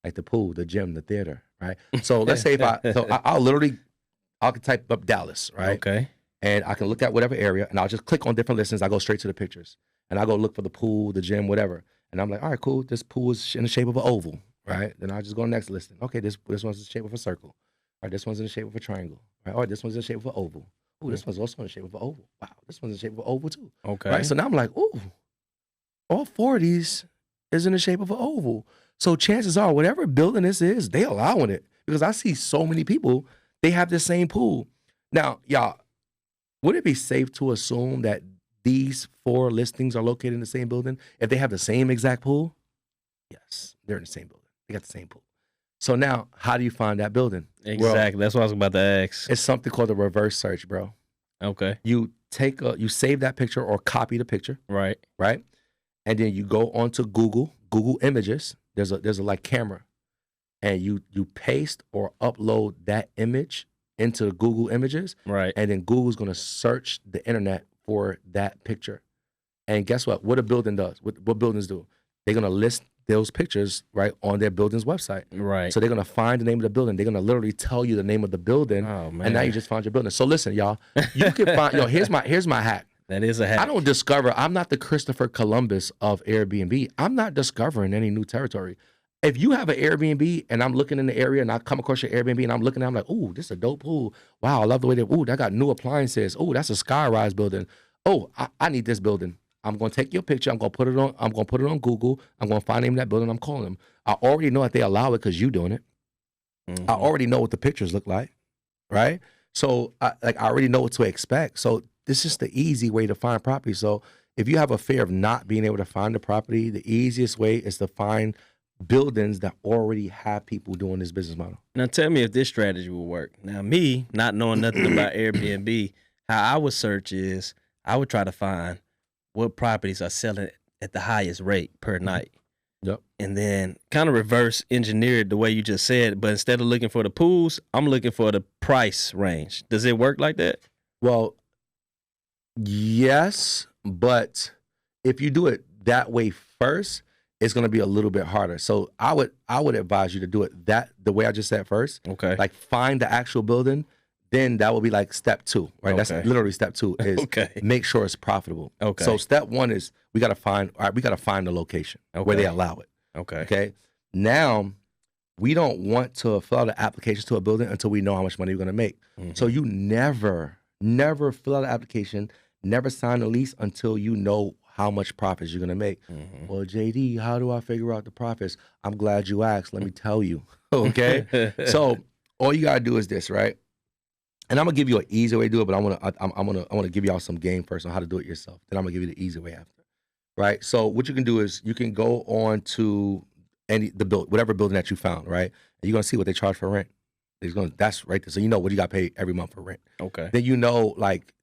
like the pool, the gym, the theater, right? So let's say I can type up Dallas, right? Okay. And I can look at whatever area, and I'll just click on different listings. I go straight to the pictures, and I go look for the pool, the gym, whatever. And I'm like, all right, cool. This pool is in the shape of an oval, right? Then I'll just go to the next listing. Okay, this one's in the shape of a circle. All right, this one's in the shape of a triangle. Right? All right, this one's in the shape of an oval. Ooh, this one's also in the shape of an oval. Wow, this one's in the shape of an oval too. Okay. Right? So now I'm like, ooh, all 4 of these is in the shape of an oval. So chances are, whatever building this is, they allowing it because I see so many people, they have the same pool. Now, y'all, would it be safe to assume that these 4 listings are located in the same building if they have the same exact pool? Yes, they're in the same building. They got the same pool. So now, how do you find that building? Exactly. That's what I was about to ask. It's something called a reverse search, bro. Okay. You save that picture or copy the picture, Right. right? And then you go onto Google Images. There's a like camera, and you paste or upload that image into Google Images, Right. and then Google's gonna search the internet for that picture. And guess what? What a building does, what buildings do, they're gonna list those pictures right on their building's website. Right. So they're gonna find the name of the building. They're gonna literally tell you the name of the building, Oh man. and now you just found your building. So listen, y'all, you can find. Here's my hack. That is a hack. I'm not the Christopher Columbus of Airbnb. I'm not discovering any new territory. if you have an Airbnb and I'm looking in the area and I come across your Airbnb and I'm looking at it, I'm like, ooh, this is a dope pool. Wow, I love the way that, ooh, that got new appliances. Oh, that's a skyrise building. Oh, I need this building. I'm gonna take your picture. I'm gonna put it on Google. I'm gonna find the name of that building. I'm calling them. I already know that they allow it because you doing it. I already know what the pictures look like, right? So I already know what to expect. So this is the easy way to find property. So if you have a fear of not being able to find the property, the easiest way is to find buildings that already have people doing this business model. Now tell me if this strategy will work. Now me, not knowing nothing about Airbnb, how I would search is I would try to find what properties are selling at the highest rate per night. Yep. And then kind of reverse engineer it the way you just said, but instead of looking for the pools, I'm looking for the price range. Does it work like that? Well, yes, but if you do it that way first, it's going to be a little bit harder. So I would advise you to do it the way I just said first. Okay. Like find the actual building, then that will be like step 2, right? Okay. That's literally step 2 is Okay. make sure it's profitable. Okay. So step 1 is we got to find the location where they allow it. Okay. Okay. Now, we don't want to fill out an application to a building until we know how much money we're going to make. So you never fill out an application, never sign a lease until you know how much profits you're going to make. Well, JD, how do I figure out the profits? I'm glad you asked. Let me tell you. Okay. So all you got to do is this, right? And I'm gonna give you an easy way to do it, but I want to give y'all some game first on how to do it yourself. Then I'm gonna give you the easy way after, right? So what you can do is you can go on to whatever building that you found, right? And you're gonna see what they charge for rent. That's right there. So you know what you got to pay every month for rent. Okay. Then you know like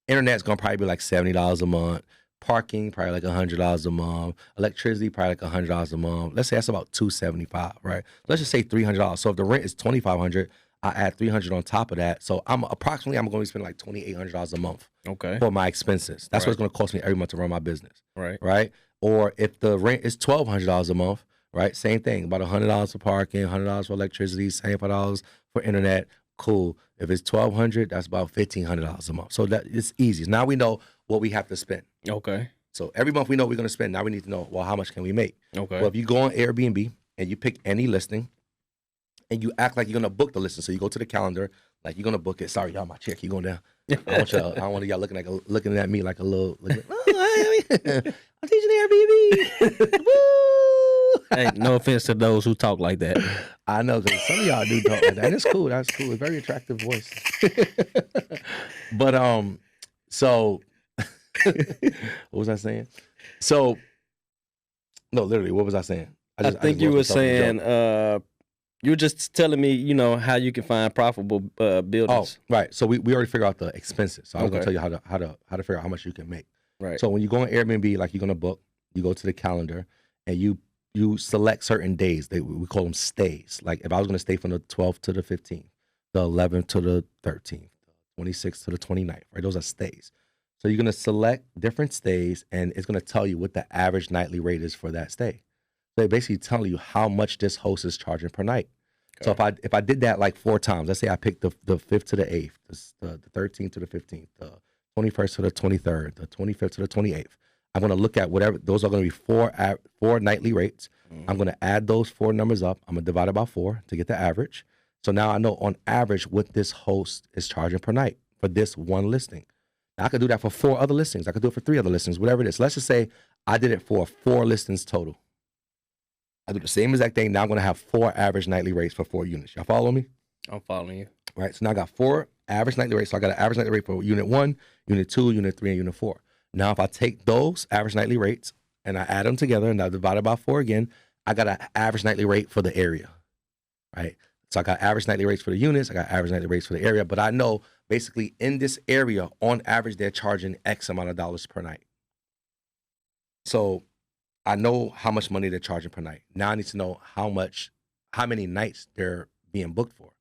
internet's gonna probably be like $70 a month. Parking probably like $100 a month. Electricity probably like $100 a month. Let's say that's about $275, right? Let's just say $300. So if the rent is $2,500. I add $300 on top of that. So I'm going to be spending like $2,800 a month for my expenses. That's what it's going to cost me every month to run my business. Right. Or if the rent is $1,200 a month, right? Same thing, about $100 for parking, $100 for electricity, $75 for internet. Cool. If it's $1,200, that's about $1,500 a month. So that it's easy. Now we know what we have to spend. Okay. So every month we know what we're going to spend. Now we need to know, well, how much can we make? Okay. Well, if you go on Airbnb and you pick any listing, and you act like you're gonna book the listing, so you go to the calendar like you're gonna book it. Sorry, y'all, my chair keep going down. I don't want y'all looking at me like a little. I'm teaching Airbnb. Woo! Hey, no offense to those who talk like that. I know because some of y'all do talk like that. And it's cool. That's cool. It's a very attractive voice. But so what was I saying? So no, literally, what was I saying? I think you were saying. You were just telling me, you know, how you can find profitable buildings. Oh, right. So we already figured out the expenses. So I was gonna tell you how to figure out how much you can make. Right. So when you go on Airbnb, like you're gonna book, you go to the calendar and you select certain days. We call them stays. Like if I was gonna stay from the 12th to the 15th, the 11th to the 13th, the 26th to the 29th, right? Those are stays. So you're gonna select different stays, and it's gonna tell you what the average nightly rate is for that stay. They're basically telling you how much this host is charging per night. Okay. So if I did that like 4 times, let's say I picked the 5th to the 8th, the 13th to the 15th, the 21st to the 23rd, the 25th to the 28th. I'm going to look at whatever, those are going to be 4 nightly rates. I'm going to add those 4 numbers up. I'm going to divide it by 4 to get the average. So now I know on average what this host is charging per night for this one listing. Now I could do that for 4 other listings. I could do it for 3 other listings, whatever it is. Let's just say I did it for 4 listings total. I do the same exact thing. Now I'm going to have 4 average nightly rates for 4 units. Y'all follow me? I'm following you. Right. So now I got 4 average nightly rates. So I got an average nightly rate for unit 1, unit 2, unit 3, and unit 4. Now if I take those average nightly rates and I add them together and I divide it by 4 again, I got an average nightly rate for the area. Right. So I got average nightly rates for the units. I got average nightly rates for the area. But I know basically in this area, on average, they're charging X amount of dollars per night. So I know how much money they're charging per night. Now I need to know how many nights they're being booked for.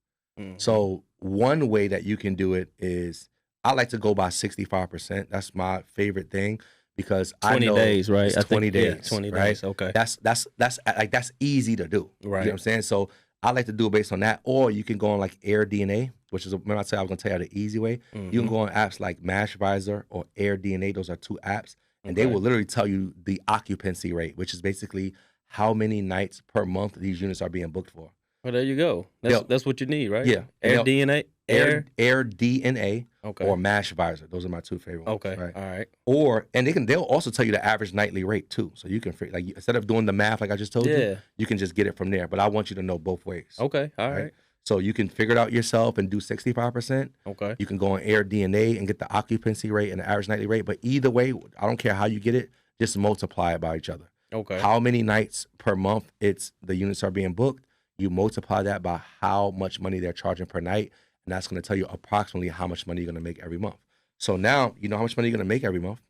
So one way that you can do it is I like to go by 65%. That's my favorite thing because 20 I know days, right? It's 20 days. Yeah, 20 right? days. Okay. That's easy to do. Right. You know what I'm saying? So I like to do it based on that. Or you can go on like AirDNA, which is, remember I said I was going to tell you the easy way. You can go on apps like MashVisor or AirDNA. Those are 2 apps. And they will literally tell you the occupancy rate, which is basically how many nights per month these units are being booked for. Well, there you go. That's what you need, right? Yeah. Air DNA. Air DNA Okay. or Mash Visor. Those are my two favorite ones. Okay. Right. All right. Or they'll also tell you the average nightly rate too. So you can like instead of doing the math like I just told you, you can just get it from there. But I want you to know both ways. Okay. All right. So you can figure it out yourself and do 65%. Okay. You can go on Air DNA and get the occupancy rate and the average nightly rate. But either way, I don't care how you get it, just multiply it by each other. Okay. How many nights per month the units are being booked, you multiply that by how much money they're charging per night, and that's going to tell you approximately how much money you're going to make every month. So now you know how much money you're going to make every month.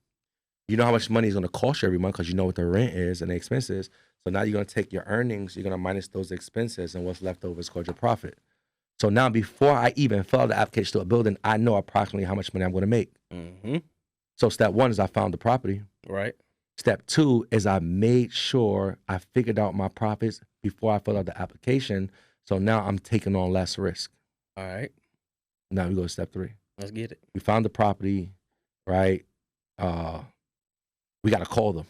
You know how much money is going to cost you every month because you know what the rent is and the expenses. So now you're going to take your earnings, you're going to minus those expenses, and what's left over is called your profit. So now before I even fill out the application to a building, I know approximately how much money I'm going to make. Mm-hmm. So step one is I found the property. Right. Step two is I made sure I figured out my profits before I filled out the application. So now I'm taking on less risk. All right. Now we go to step three. Let's get it. We found the property, right? We got to call them.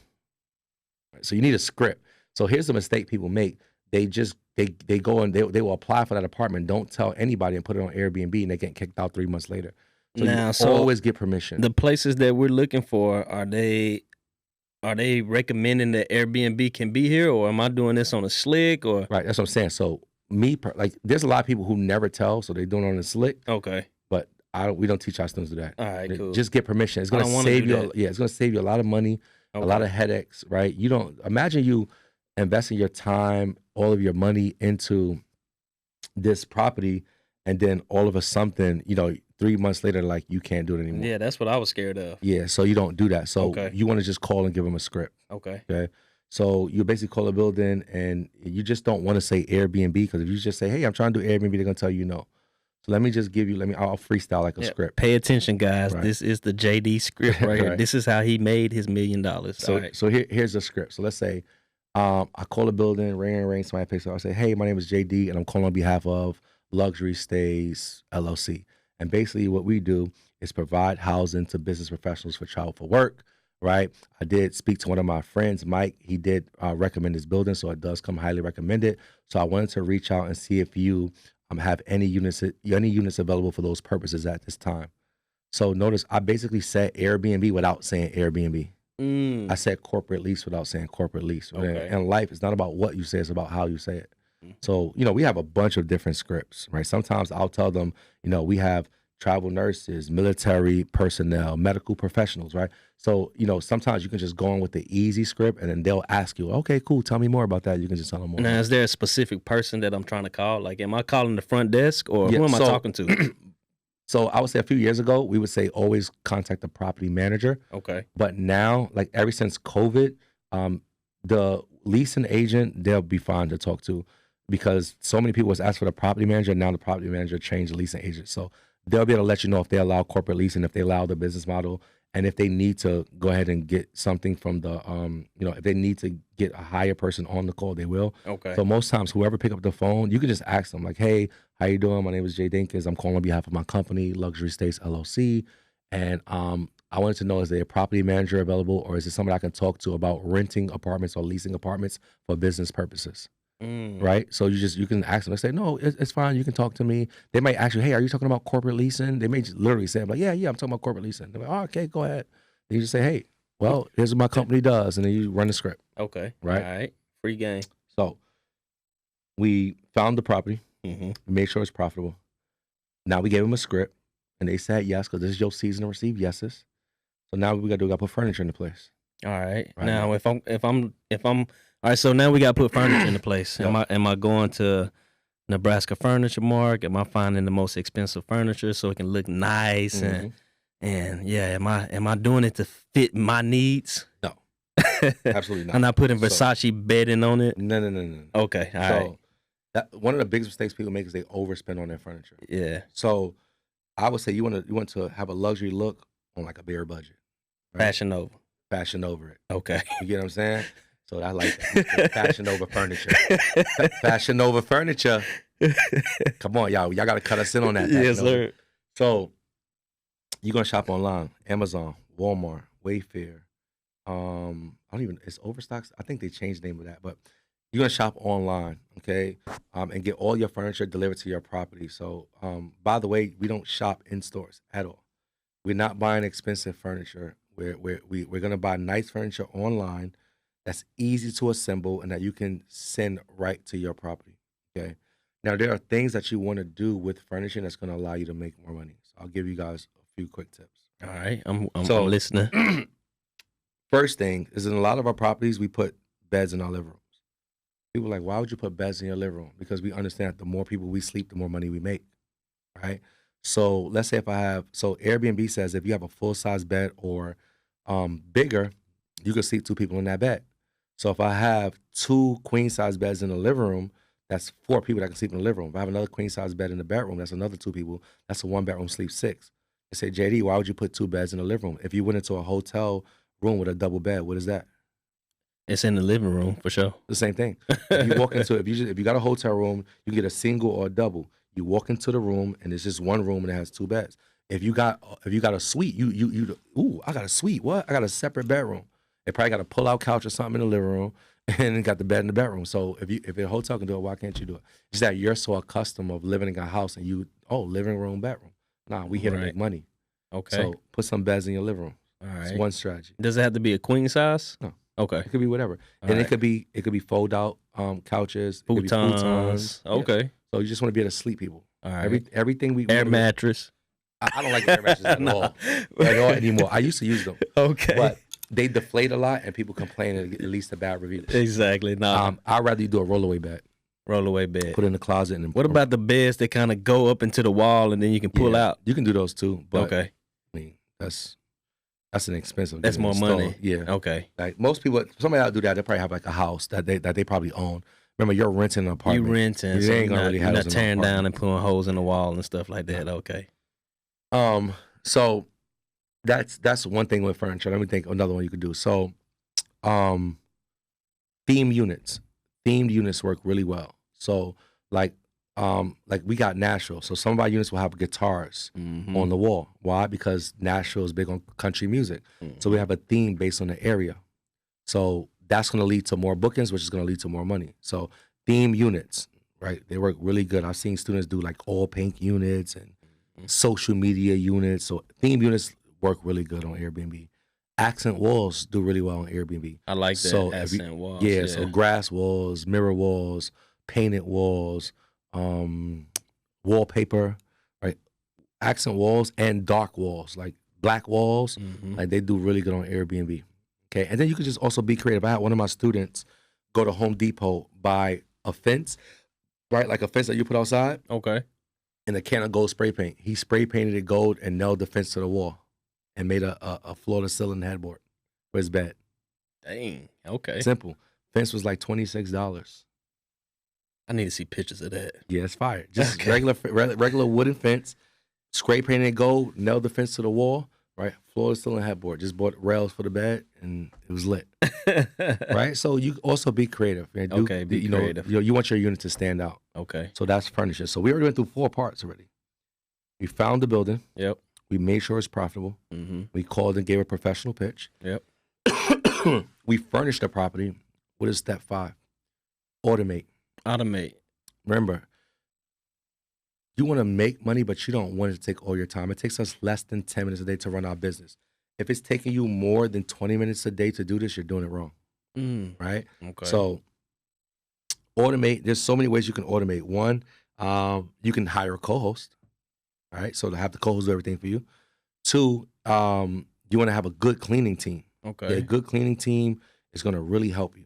So you need a script. So here's the mistake people make. They go and they will apply for that apartment, don't tell anybody, and put it on Airbnb, and they get kicked out 3 months later. So you always get permission. The places that we're looking for, are they recommending that Airbnb can be here, or am I doing this on a slick? Or right, that's what I'm saying. So there's a lot of people who never tell, so they're doing it on a slick. Okay, but we don't teach our students to do that. All right, cool. Just get permission. It's gonna save you. It's gonna save you a lot of money, a lot of headaches. Right? You don't imagine you investing your time, all of your money into this property, and then all of a sudden, 3 months later, like you can't do it anymore. Yeah, that's what I was scared of. Yeah, so you don't do that. So you want to just call and give them a script. Okay. So you basically call a building, and you just don't want to say Airbnb, because if you just say, "Hey, I'm trying to do Airbnb," they're gonna tell you no. So let me just give you. I'll freestyle like a script. Pay attention, guys. Right. This is the JD script right here. This is how he made his $1 million. So here's the script. So let's say I call a building, ring, somebody picks up. I say, "Hey, my name is JD, and I'm calling on behalf of Luxury Stays LLC." And basically what we do is provide housing to business professionals for travel for work, right? I did speak to one of my friends, Mike. He did recommend this building, so it does come highly recommended. So I wanted to reach out and see if you have any units available for those purposes at this time. So notice I basically said Airbnb without saying Airbnb. I said corporate lease without saying corporate lease. Okay. In life, it's not about what you say, it's about how you say it. So, we have a bunch of different scripts, right? Sometimes I'll tell them, we have travel nurses, military personnel, medical professionals, right? So, sometimes you can just go on with the easy script, and then they'll ask you, "Okay, cool, tell me more about that." You can just tell them more. Now, is there a specific person that I'm trying to call? Like, am I calling the front desk, or who am I talking to? So I would say a few years ago, we would say always contact the property manager. Okay. But now, like ever since COVID, the leasing agent, they'll be fine to talk to, because so many people was asked for the property manager. Now the property manager changed the leasing agent. So they'll be able to let you know if they allow corporate leasing, if they allow the business model, and if they need to go ahead and get something from the, if they need to get a higher person on the call, they will. Okay. So most times, whoever pick up the phone, you can just ask them like, "Hey, how you doing? My name is Jay Dinkins. I'm calling on behalf of my company, Luxury Stays LLC. And I wanted to know, is there a property manager available, or is it somebody I can talk to about renting apartments or leasing apartments for business purposes?" Right? So you can ask them. They say, "No, it's fine. You can talk to me." They might ask you, "Hey, are you talking about corporate leasing?" They may just literally say, "Like, yeah, I'm talking about corporate leasing." They're like, "Oh, okay, go ahead." Then you just say, "Hey, well, here's what my company does," and then you run the script. Okay. Right? All right. Free game. So we found the property, made sure it's profitable. Now we gave them a script, and they said yes, because this is your season to receive yeses. So now what we gotta do, put furniture into place. All right. Now if I'm all right, so now we got to put furniture into place. Am I going to Nebraska Furniture Mart? Am I finding the most expensive furniture so it can look nice and yeah? Am I doing it to fit my needs? No, absolutely not. I'm not putting Versace bedding on it. No. Okay, all right. One of the biggest mistakes people make is they overspend on their furniture. Yeah. So I would say you want to have a luxury look on like a bare budget. Right? Fashion over it. Okay. You get what I'm saying? So I like that. Fashion over furniture. Fashion over furniture. Come on, y'all got to cut us in on that. Yes, sir. So you're going to shop online, Amazon, Walmart, Wayfair. It's Overstocks. I think they changed the name of that. But You're gonna shop online, okay, and get all your furniture delivered to your property. So, by the way, we don't shop in stores at all. We're not buying expensive furniture. We're gonna buy nice furniture online that's easy to assemble and that you can send right to your property. Okay. Now there are things that you want to do with furniture that's gonna allow you to make more money. So I'll give you guys a few quick tips. All right, I'm So listening. first thing is in a lot of our properties we put beds in our living rooms. People are like, why would you put beds in your living room? Because we understand that the more people we sleep, the more money we make. Right. So let's say Airbnb says if you have a full size bed or bigger, you can sleep two people in that bed. So if I have two queen size beds in the living room, that's four people that can sleep in the living room. If I have another queen size bed in the bedroom, that's another two people. That's a one bedroom, sleep six. They say, JD, why would you put two beds in the living room? If you went into a hotel room with a double bed, what is that? It's in the living room for sure. The same thing. If you walk into if you got a hotel room, you get a single or a double. You walk into the room and it's just one room and it has two beds. If you got a suite, I got a suite. What? I got a separate bedroom. They probably got a pull out couch or something in the living room and then got the bed in the bedroom. So if a hotel can do it, why can't you do it? It's that you're so accustomed of living in a house and living room, bedroom. Nah, we here to make money. Okay. So put some beds in your living room. All right. It's one strategy. Does it have to be a queen size? No. Okay. It could be whatever. All and right. it could be fold out couches, it could be Futons. Yeah. Okay. So you just want to be able to sleep, people. All right. Everything we Air mattress. I don't like air mattresses at No. all. At all anymore. I used to use them, Okay. but they deflate a lot, and people complain and get at least a bad review. Exactly. No. I'd rather you do a rollaway bed, Rollaway bed. put it in the closet, and then What about the beds that kind of go up into the wall and then you can pull Yeah, out? You can do those too, but Okay. I mean that's an expensive. That's thing to more install. money. Yeah. Okay. Like most people, somebody out do that, they probably have like a house that they probably own. Remember, you're renting an apartment. You renting, You so ain't you're gonna not, really you're have not those in an tearing down apartment. and putting holes in the wall and stuff like that. Okay. So that's one thing with furniture. Let me think another one you could do. So, theme units. Themed units work really well. So like we got Nashville. So some of our units will have guitars on the wall. Why? Because Nashville is big on country music. So we have a theme based on the area. So that's going to lead to more bookings, which is going to lead to more money. So theme units, right? They work really good. I've seen students do like all pink units and social media units. So theme units work really good on Airbnb. Accent walls do really well on Airbnb. I like that. So accent walls. Yeah, so grass walls, mirror walls, painted walls, wallpaper, right? Accent walls and dark walls, like black walls, like they do really good on Airbnb. Okay, and then you could just also be creative. I had one of my students go to Home Depot, buy a fence, right? Like a fence that you put outside. Okay. And a can of gold spray paint. He spray painted it gold and nailed the fence to the wall and made a floor-to-ceiling headboard for his bed. Dang. Okay. Simple. Fence was like $26. I need to see pictures of that. Yeah, it's fire. Just Okay. regular wooden fence, spray painted it gold, nailed the fence to the wall, right? Floor-to-ceiling headboard. Just bought rails for the bed, and it was lit, right? So you also be creative. Man. Okay, be creative. You want your unit to stand out. Okay. So that's furniture. So we already went through 4 parts already. We found the building. Yep. We made sure it's profitable. We called and gave a professional pitch. Yep. We furnished the property. What is step 5? Automate. Automate. Remember, you want to make money, but you don't want it to take all your time. It takes us less than 10 minutes a day to run our business. If it's taking you more than 20 minutes a day to do this, you're doing it wrong, right? Okay. So automate. There's so many ways you can automate. One, you can hire a co-host, right? So to have the co-host do everything for you. 2, you want to have a good cleaning team. Okay. A good cleaning team is going to really help you.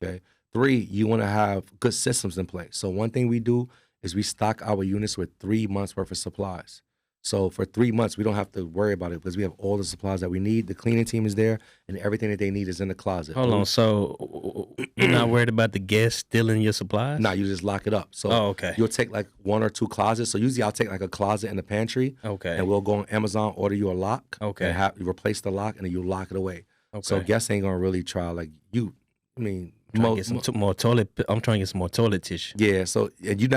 Okay. 3, you want to have good systems in place. So one thing we do is we stock our units with 3 months worth of supplies. So for 3 months, we don't have to worry about it because we have all the supplies that we need. The cleaning team is there, and everything that they need is in the closet. Hold on. So you're not worried about the guests stealing your supplies? Nah, you just lock it up. So okay. You'll take like 1 or 2 closets. So usually I'll take like a closet and a pantry. Okay. And we'll go on Amazon, order you a lock. Okay. And you replace the lock, and then you lock it away. Okay. So guests ain't gonna really try like you. I mean, I'm trying to get some more toilet. I'm trying to get some more toilet tissue. yeah. So and you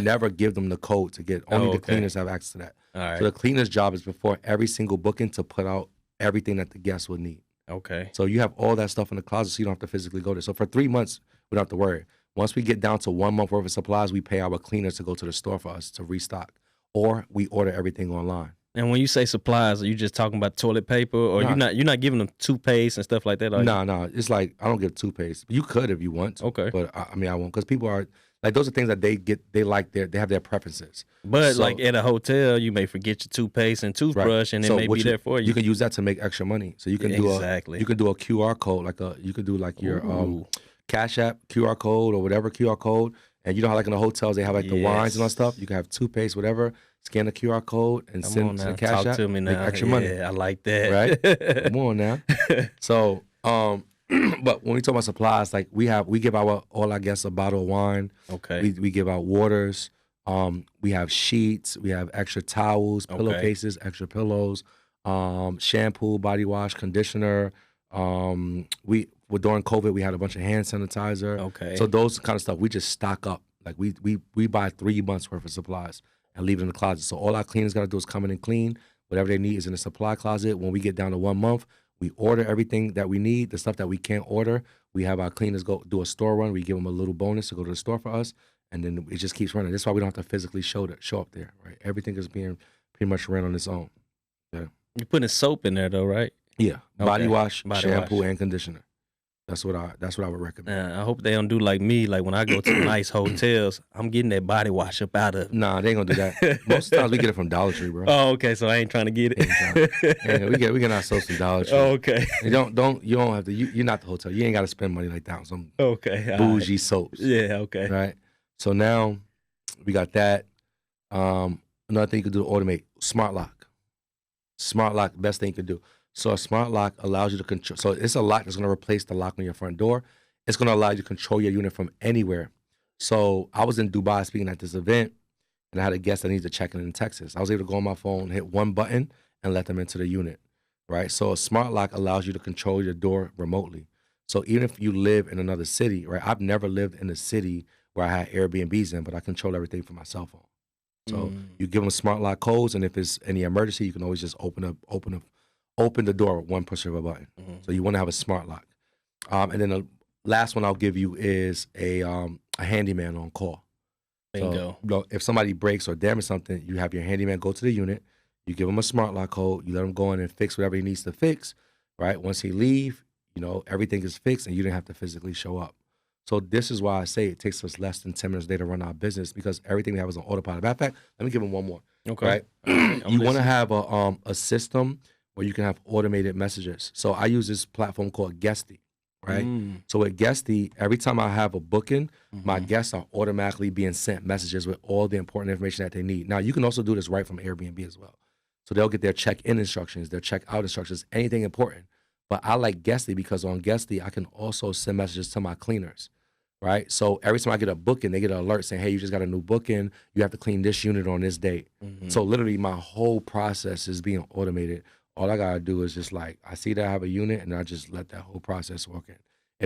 never give them the code to get. Only the cleaners have access to that. All right. So the cleaner's job is before every single booking to put out everything that the guests would need. Okay. So you have all that stuff in the closet, so you don't have to physically go there. So for 3 months, we don't have to worry. Once we get down to 1 month worth of supplies, we pay our cleaners to go to the store for us to restock, or we order everything online. And when you say supplies, are you just talking about toilet paper, or Nah. you're not giving them toothpaste and stuff like that? Are you? No. It's like I don't give toothpaste. You could if you want to. Okay. But I mean, I won't, because people are like, those are things that they get. They like they have their preferences. But So- like at a hotel, you may forget your toothpaste and toothbrush, and it So may what be there for you. You can use that to make extra money. So you can do Exactly. you can do a QR code, you could do like your Ooh. Cash App QR code or whatever QR code. And you know how like in the hotels they have like the wines and all Yes. stuff. You can have toothpaste, whatever. Scan the QR code and Come send on to now, the Cash talk App. to me Make now. extra money. Yeah, I like that. Right? Come on now. So, but when we talk about supplies, like we give all our guests a bottle of wine. Okay. We give out waters. We have sheets. We have extra towels, pillowcases, extra pillows, shampoo, body wash, conditioner. During COVID, we had a bunch of hand sanitizer. Okay. So those kind of stuff, we just stock up. Like we buy 3 months worth of supplies and leave it in the closet. So all our cleaners got to do is come in and clean. Whatever they need is in the supply closet. When we get down to 1 month, we order everything that we need. The stuff that we can't order, we have our cleaners go do a store run. We give them a little bonus to go to the store for us, and then it just keeps running. That's why we don't have to physically show up there, right? Everything is being pretty much ran on its own. You're putting soap in there though, right? Yeah, body Okay. wash, Body shampoo, wash. and conditioner. That's what I would recommend. I hope they don't do like me. Like when I go to nice hotels, I'm getting that body wash up out of. Nah, they ain't gonna do that. Most of the times we get it from Dollar Tree, bro. Oh, okay. So I ain't trying to get it. Yeah, we get our soaps from Dollar Tree. Oh, okay. You don't have to. You're not the hotel. You ain't got to spend money like that on some Okay. all right. bougie soaps. Yeah. Okay. Right. So now we got that. Another thing you can do to automate smart lock. Smart lock, best thing you can do. So a smart lock allows you to control. So it's a lock that's going to replace the lock on your front door. It's going to allow you to control your unit from anywhere. So I was in Dubai speaking at this event, and I had a guest that needed to check in Texas. I was able to go on my phone, hit one button, and let them into the unit. Right. So a smart lock allows you to control your door remotely. So even if you live in another city, right? I've never lived in a city where I had Airbnbs in, but I control everything from my cell phone. So you give them smart lock codes, and if it's any emergency, you can always just open the door with one push of a button. So you want to have a smart lock. And then the last one I'll give you is a handyman on call. Bingo. So, if somebody breaks or damages something, you have your handyman go to the unit. You give him a smart lock code. You let him go in and fix whatever he needs to fix. Right. Once he leave, everything is fixed, and you didn't have to physically show up. So this is why I say it takes us less than 10 minutes a day to run our business, because everything we have is on autopilot. Matter of fact, let me give him one more. Okay. Right. I'm You want to listening. have a system where you can have automated messages. So I use this platform called Guesty. Right. So with Guesty, every time I have a booking, my guests are automatically being sent messages with all the important information that they need. Now you can also do this right from Airbnb as well. So they'll get their check-in instructions, their check-out instructions, anything important. But I like Guesty because on Guesty, I can also send messages to my cleaners, right? So every time I get a booking, they get an alert saying, hey, you just got a new booking. You have to clean this unit on this date. So literally my whole process is being automated. All I got to do is just I see that I have a unit, and I just let that whole process work in.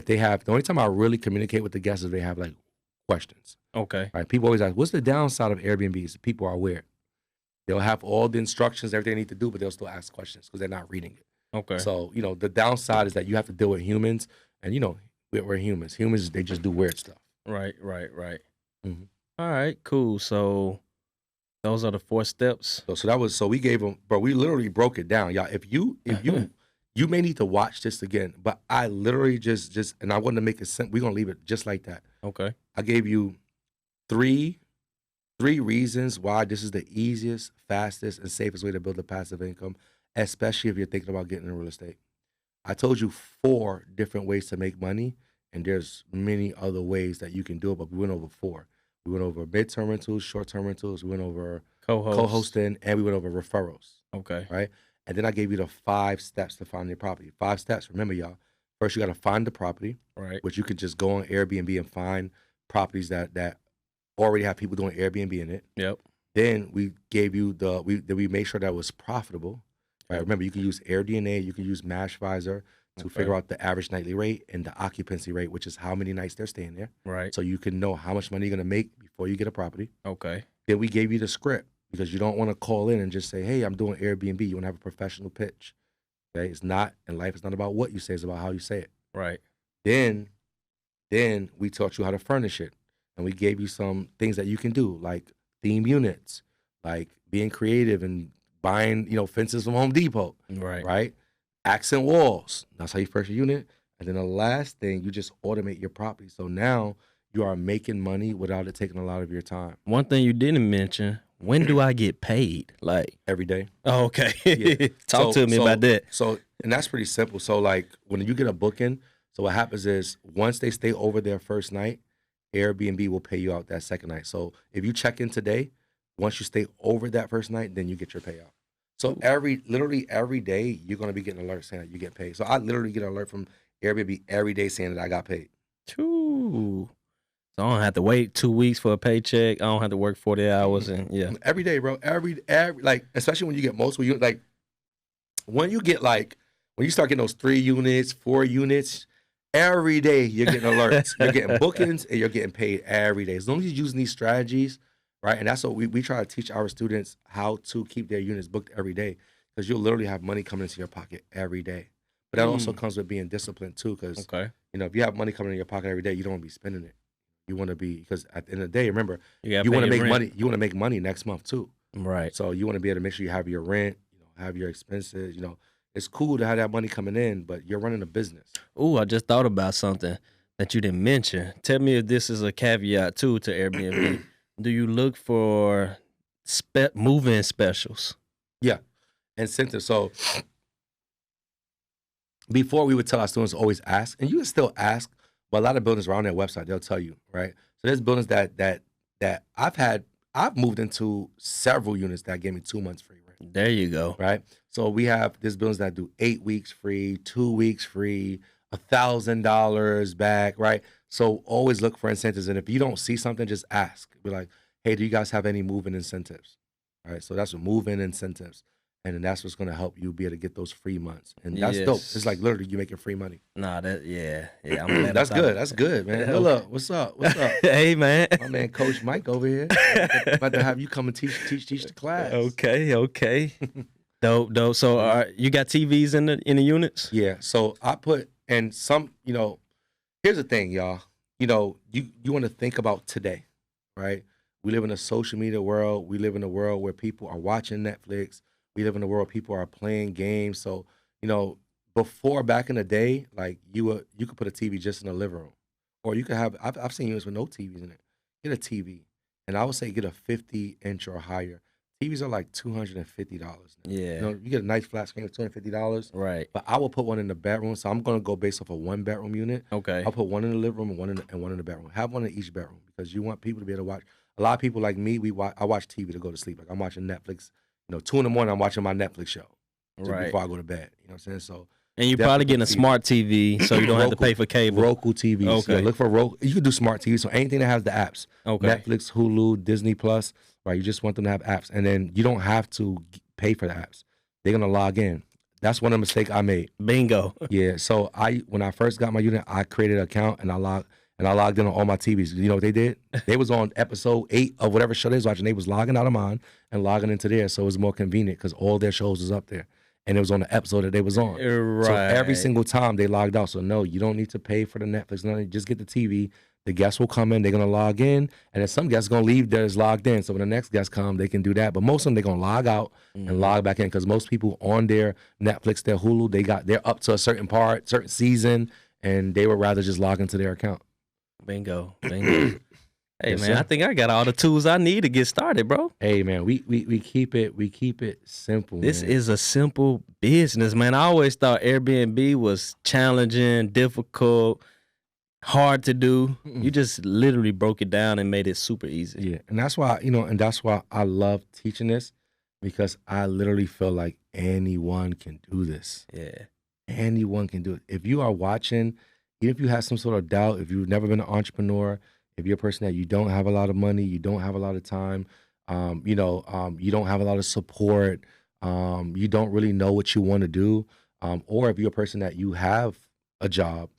The only time I really communicate with the guests is if they have questions, Okay. right? People always ask, what's the downside of Airbnbs? People are weird. They'll have all the instructions, everything they need to do, but they'll still ask questions because they're not reading it. Okay. So, the downside is that you have to deal with humans, and, we're humans. Humans, they just do weird stuff. Right. Mhm. All right. Cool. So those are the 4 steps. So we gave them, but we literally broke it down. Y'all, if you you may need to watch this again, but I literally just, and I wanted to make it simple. We're going to leave it just like that. Okay. I gave you three reasons why this is the easiest, fastest, and safest way to build a passive income, especially if you're thinking about getting in real estate. I told you 4 different ways to make money, and there's many other ways that you can do it, but we went over 4. We went over midterm rentals, short-term rentals, we went over co-hosting, and we went over referrals, Okay. right? And then I gave you the 5 steps to find your property. 5 steps, remember y'all. First, you got to find the property, Right. which you could just go on Airbnb and find properties that already have people doing Airbnb in it. Yep. Then we gave you we made sure that it was profitable. Right. Remember, you can use AirDNA, you can use Mashvisor to figure out the average nightly rate and the occupancy rate, which is how many nights they're staying there. Right. So you can know how much money you're gonna make before you get a property. Okay. Then we gave you the script because you don't want to call in and just say, hey, I'm doing Airbnb. You want to have a professional pitch. Okay. It's not, in life, it's not about what you say, it's about how you say it. Right. Then Then we taught you how to furnish it, and we gave you some things that you can do, like theme units, like being creative and buying, fences from Home Depot, Right. right? Accent walls. That's how you furnish a unit. And then the last thing, you just automate your property. So now you are making money without it taking a lot of your time. One thing you didn't mention, when do I get paid? Like, Every day. oh, okay. Yeah. Talk to me about that. So, and that's pretty simple. So, like, when you get a booking, so what happens is once they stay over their first night, Airbnb will pay you out that second night. So, if you check in today, once you stay over that first night, then you get your payout. So, literally every day, you're going to be getting alerts saying that you get paid. So, I literally get an alert from Airbnb every day saying that I got paid. True. So I don't have to wait 2 weeks for a paycheck. I don't have to work 40 hours, and yeah. Every day, bro. Every like, especially when you get multiple units. Like, when you start getting those 3 units, 4 units, every day you're getting alerts. You're getting bookings and you're getting paid every day. As long as you're using these strategies, right? And that's what we try to teach our students, how to keep their units booked every day, because you'll literally have money coming into your pocket every day. But that also comes with being disciplined too, because Okay. if you have money coming in your pocket every day, you don't want to be spending it. You want to be, because at the end of the day, remember, You you want to make rent. money. You want to make money next month too. Right. So you want to be able to make sure you have your rent, have your expenses. It's cool to have that money coming in, but you're running a business. Ooh, I just thought about something that you didn't mention. Tell me if this is a caveat too to Airbnb. Do you look for move-in specials? Yeah, incentives. So before, we would tell our students to always ask, and you can still ask, but a lot of buildings are on their website. They'll tell you, right? So there's buildings that I've moved into several units that gave me 2 months free rent. There you go. Right. So there's buildings that do 8 weeks free, 2 weeks free, $1,000 back. Right. So always look for incentives. And if you don't see something, just ask. Be like, hey, do you guys have any move-in incentives? All right. So that's what move-in incentives. And then that's what's going to help you be able to get those free months. And that's dope. Yes. It's like literally you making free money. Nah, yeah. I'm glad I That's thought good. of That's that. good, man. Yeah, Look, what's up? What's up? Hey, man. My man, Coach Mike over here. About to have you come and teach the class. Okay. Dope. So, you got TVs in the units? Yeah. So I put, and some, here's the thing, y'all. You want to think about today, right? We live in a social media world. We live in a world where people are watching Netflix. We live in a world people are playing games. So, before, back in the day, like you could put a TV just in the living room, or you could have. I've seen units with no TVs in it. Get a TV, and I would say get a 50-inch or higher. TVs are like $250. Yeah. You get a nice flat screen for $250. Right. But I will put one in the bedroom. So I'm gonna go based off a 1-bedroom unit. Okay. I'll put one in the living room and one in the bedroom. Have one in each bedroom, because you want people to be able to watch. A lot of people like me, I watch TV to go to sleep. Like, I'm watching Netflix. 2 in the morning, I'm watching my Netflix show Right. before I go to bed. You know what I'm saying? So And you're probably getting a smart TV, so you don't have to pay for cable. Roku TVs. Okay. Yeah, look for Roku. You can do smart TV. So anything that has the apps, Okay. Netflix, Hulu, Disney Plus, right? You just want them to have apps, and then you don't have to pay for the apps. They're gonna log in. That's one of the mistakes I made. Bingo. Yeah. So when I first got my unit, I created an account and I logged in on all my TVs. You know what they did? They was on episode 8 of whatever show they was watching. They was logging out of mine and logging into theirs, so it was more convenient because all their shows was up there, and it was on the episode that they was on. Right. So every single time they logged out. So no, you don't need to pay for the Netflix. No, just get the TV. The guests will come in. They're gonna log in, and then some guests are gonna leave theirs logged in. So when the next guest come, they can do that. But most of them, they're gonna log out and log back in, because most people on their Netflix, their Hulu, they're up to a certain part, certain season, and they would rather just log into their account. Bingo. Hey, Yes, man, sir. I think I got all the tools I need to get started, bro. Hey man, we keep it simple. This man. is a simple business, man. I always thought Airbnb was challenging, difficult, hard to do. You just literally broke it down and made it super easy. Yeah, and that's why I love teaching this, because I literally feel like anyone can do this. Yeah. Anyone can do it. If you are watching, even if you have some sort of doubt, if you've never been an entrepreneur, if you're a person that you don't have a lot of money, you don't have a lot of time, you don't have a lot of support, you don't really know what you want to do, or if you're a person that you have a job,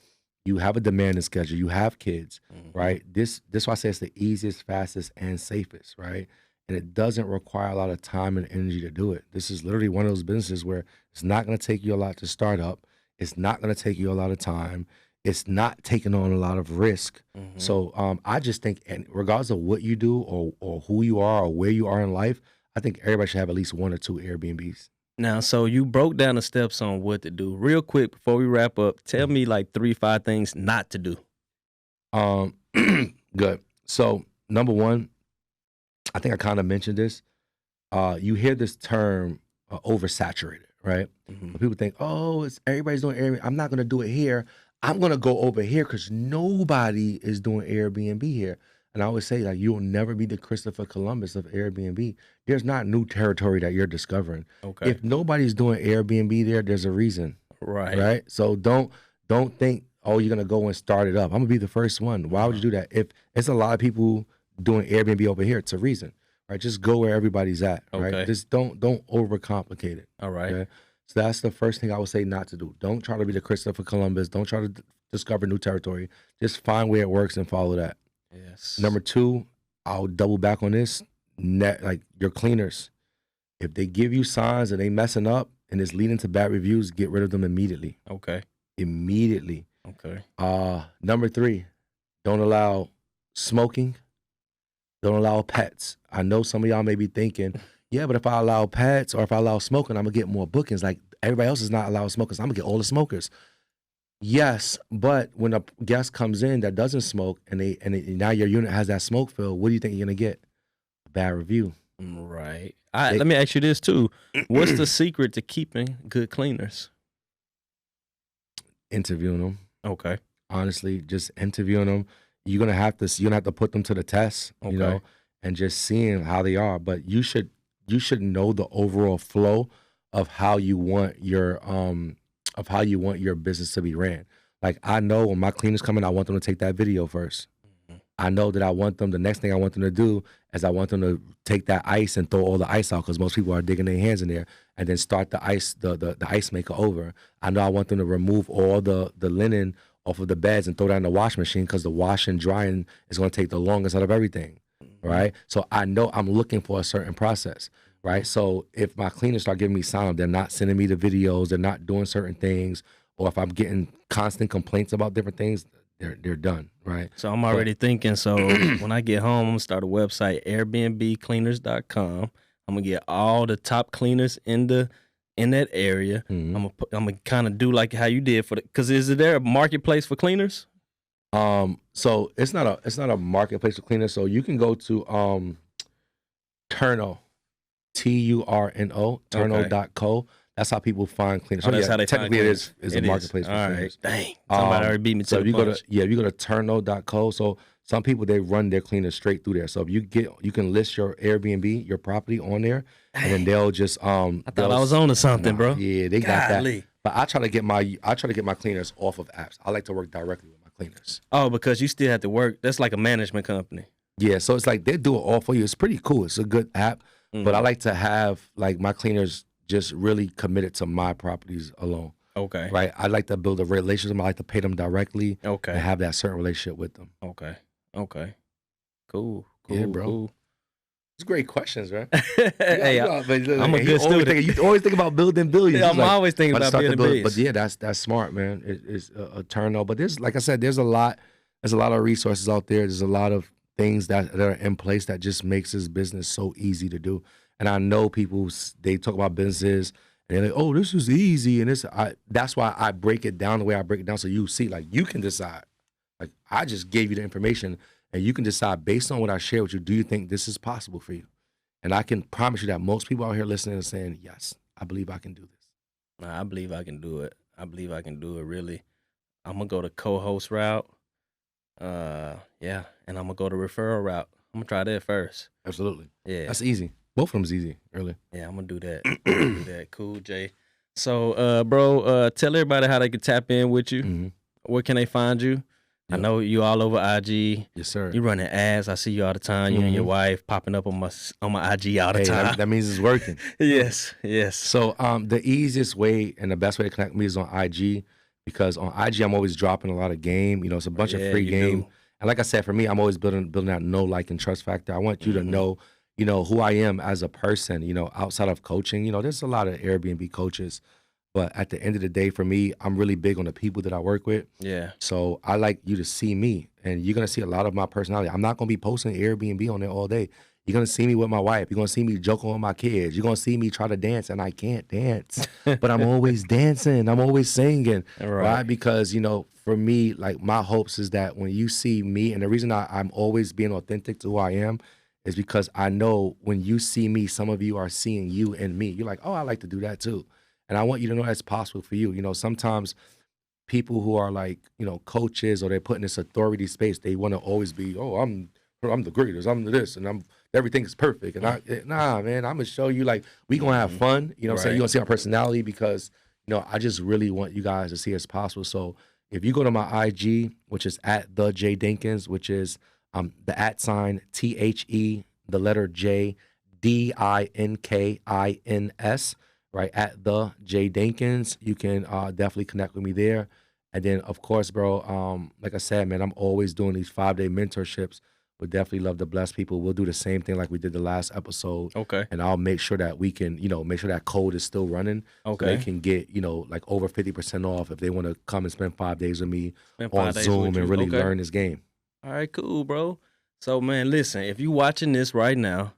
you have a demanding schedule, you have kids, right? This why I say it's the easiest, fastest, and safest, right? And it doesn't require a lot of time and energy to do it. This is literally one of those businesses where it's not going to take you a lot to start up. It's not going to take you a lot of time. it's not taking on a lot of risk. Mhm. So I just think, and regardless of what you do or who you are or where you are in life, I think everybody should have at least 1 or 2 Airbnbs. Now, so you broke down the steps on what to do. Real quick before we wrap up, tell me like 3, 5 things not to do. Good. So number one, I think I kind of mentioned this. You hear this term oversaturated, right? Mhm. People think, oh, it's everybody's doing Airbnb. I'm not going to do it here. I'm going to go over here because nobody is doing Airbnb here. And I always say, like, you'll never be the Christopher Columbus of Airbnb. There's not new territory that you're discovering. Okay. If nobody's doing Airbnb there, there's a reason, Right. right? So don't think, oh, you're going to go and start it up. I'm going to be the first one. Why would you do that? If it's a lot of people doing Airbnb over here, it's a reason, right? Just go where everybody's at, right? Okay. Just don't overcomplicate it. All right. Okay? So that's the first thing I would say not to do. Don't try to be the Christopher Columbus. Don't try to discover new territory. Just find where it works and follow that. Yes. Number 2, I'll double back on this. Like your cleaners, if they give you signs and they messing up and it's leading to bad reviews, get rid of them immediately. Okay. Immediately. Okay. Number 3, don't allow smoking. Don't allow pets. I know some of y'all may be thinking, yeah, but if I allow pets or if I allow smoking, I'm gonna get more bookings. Like everybody else is not allowing smokers. I'm gonna get all the smokers. Yes, but when a guest comes in that doesn't smoke and now your unit has that smoke fill, what do you think you're gonna get? A bad review. Right. Let me ask you this too. What's the secret to keeping good cleaners? Interviewing them. Okay. Honestly, just interviewing them. You're gonna have to put them to the test, you know, Okay. and just seeing how they are. But you should know the overall flow of how you want your business to be ran. Like I know when my cleaners come in, I want them to take that video first. Mhm. I know that the next thing I want them to do is I want them to take that ice and throw all the ice out because most people are digging their hands in there and then start the ice maker over. I know I want them to remove all the linen off of the beds and throw that in the wash machine because the wash and drying is going to take the longest out of everything, right? So I know I'm looking for a certain process, right? So if my cleaners start giving me sign they're not sending me the videos, they're not doing certain things, or if I'm getting constant complaints about different things, they're done, right? So I'm already thinking, so when I get home, I'm gonna start a website, airbnbcleaners.com. I'm gonna get all the top cleaners in that area. Mhm. I'm gonna kind of do like how you did because is there a marketplace for cleaners? So it's not a marketplace for cleaners. So you can go to Turno, Turno, Turno.co. That's how people find cleaners. Oh, that's how they find technically cleaners. it is a marketplace for All cleaners. right. Dang. Somebody already beat me to So the if you punch. if you go to Turno.co, so some people they run their cleaners straight through there. So if you can list your Airbnb, your property on there, and then they'll just I thought I was on to something, bro. Yeah, they got Golly. that. But I try to get my cleaners off of apps. I like to work directly with my cleaners. Oh, because you still have to work. That's like a management company. Yeah, so it's like they do it all for you. It's pretty cool. It's a good app. But I like to have like my cleaners just really committed to my properties alone. Okay. Right? I like to build a relationship. I like to pay them directly and Okay. have that certain relationship with them. Okay. Okay. Cool. Yeah, bro. Cool. It's great questions, right? Hey, I'm a good student. You always think about building billions. I'm always thinking But about start to building build- billions. But yeah, that's smart, man. It's a turnover. But there's, like I said, there's a lot of resources out there. There's a lot of things that are in place that just makes this business so easy to do. And I know people, they talk about businesses and they're like, oh, this is easy. And that's why I break it down the way I break it down. So you see, like, you can decide. Like, I just gave you the information and you can decide based on what I share with you, do you think this is possible for you? And I can promise you that most people out here listening are saying, yes, I believe I can do this. Nah, I believe I can do it. I believe I can do it, really. I'm going to go the co-host route. Yeah, and I'm going to go the referral route. I'm going to try that first. Absolutely. Yeah. That's easy. Both of them is easy, really. Yeah, I'm going to do that. Do that. Cool, Jay. So, bro, tell everybody how they can tap in with you. Mhm. Where can they find you? I Yep. know you all over IG. Yes, sir. You running ads. I see you all the time. You and your wife popping up on my IG all the Hey, time. that means it's working. Yes. So the easiest way and the best way to connect with me is on IG, because on IG I'm always dropping a lot of game. You know, it's a bunch of Yeah, free you game. do. And like I said, for me, I'm always building that know, like, and trust factor. I want you to know, who I am as a person, outside of coaching. There's a lot of Airbnb coaches, But at the end of the day, for me, I'm really big on the people that I work with. Yeah. So I like you to see me, and you're gonna see a lot of my personality. I'm not gonna be posting Airbnb on there all day. You're gonna see me with my wife. You're gonna see me joking with my kids. You're gonna see me try to dance, and I can't dance, but I'm always dancing. I'm always singing, right? Because for me, like my hopes is that when you see me, and the reason I'm always being authentic to who I am is because I know when you see me, some of you are seeing you and me. You're like, oh, I like to do that too. And I want you to know that's possible for you. Sometimes people who are like, coaches, or they're put in this authority space, they want to always be, oh, I'm the greatest, I'm the this, and everything is perfect. And nah, man, I'm gonna show you, like, we gonna have fun. You know what I'm saying? You're gonna see our personality because, I just really want you guys to see as possible. So if you go to my IG, which is at the J Dinkins, which is the @ THE, the letter J, DINKINS, right, at the J Dinkins, you can definitely connect with me there. And then, of course, bro, like I said, man, I'm always doing these 5-day mentorships. Would definitely love to bless people. We'll do the same thing like we did the last episode. Okay. And I'll make sure that we can, make sure that code is still running. Okay. So they can get, like over 50% off if they want to come and spend 5 days with me on Zoom and really learn this game. All right, cool, bro. So, man, listen, if you're watching this right now,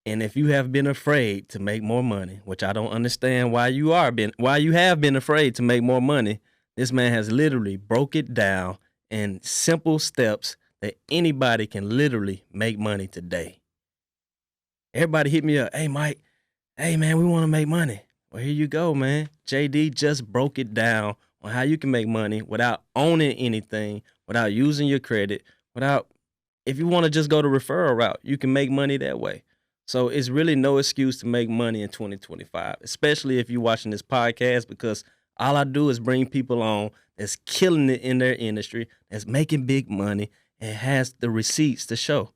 and if you have been afraid to make more money, which I don't understand why you have been afraid to make more money, this man has literally broke it down in simple steps that anybody can literally make money today. Everybody hit me up. Hey, Mike. Hey, man, we want to make money. Well, here you go, man. JD just broke it down on how you can make money without owning anything, without using your credit, if you want to just go the referral route, you can make money that way. So it's really no excuse to make money in 2025, especially if you're watching this podcast, because all I do is bring people on that's killing it in their industry, that's making big money, and has the receipts to show.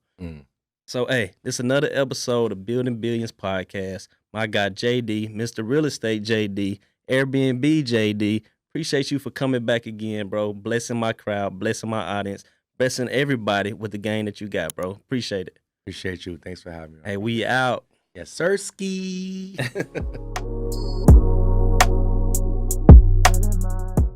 So, hey, this is another episode of Building Billions Podcast. My guy, JD, Mr. Real Estate JD, Airbnb JD. Appreciate you for coming back again, bro. Blessing my crowd, blessing my audience, blessing everybody with the game that you got, bro. Appreciate it. Appreciate you. Thanks for having me. Hey, we out. Yes, sir, ski.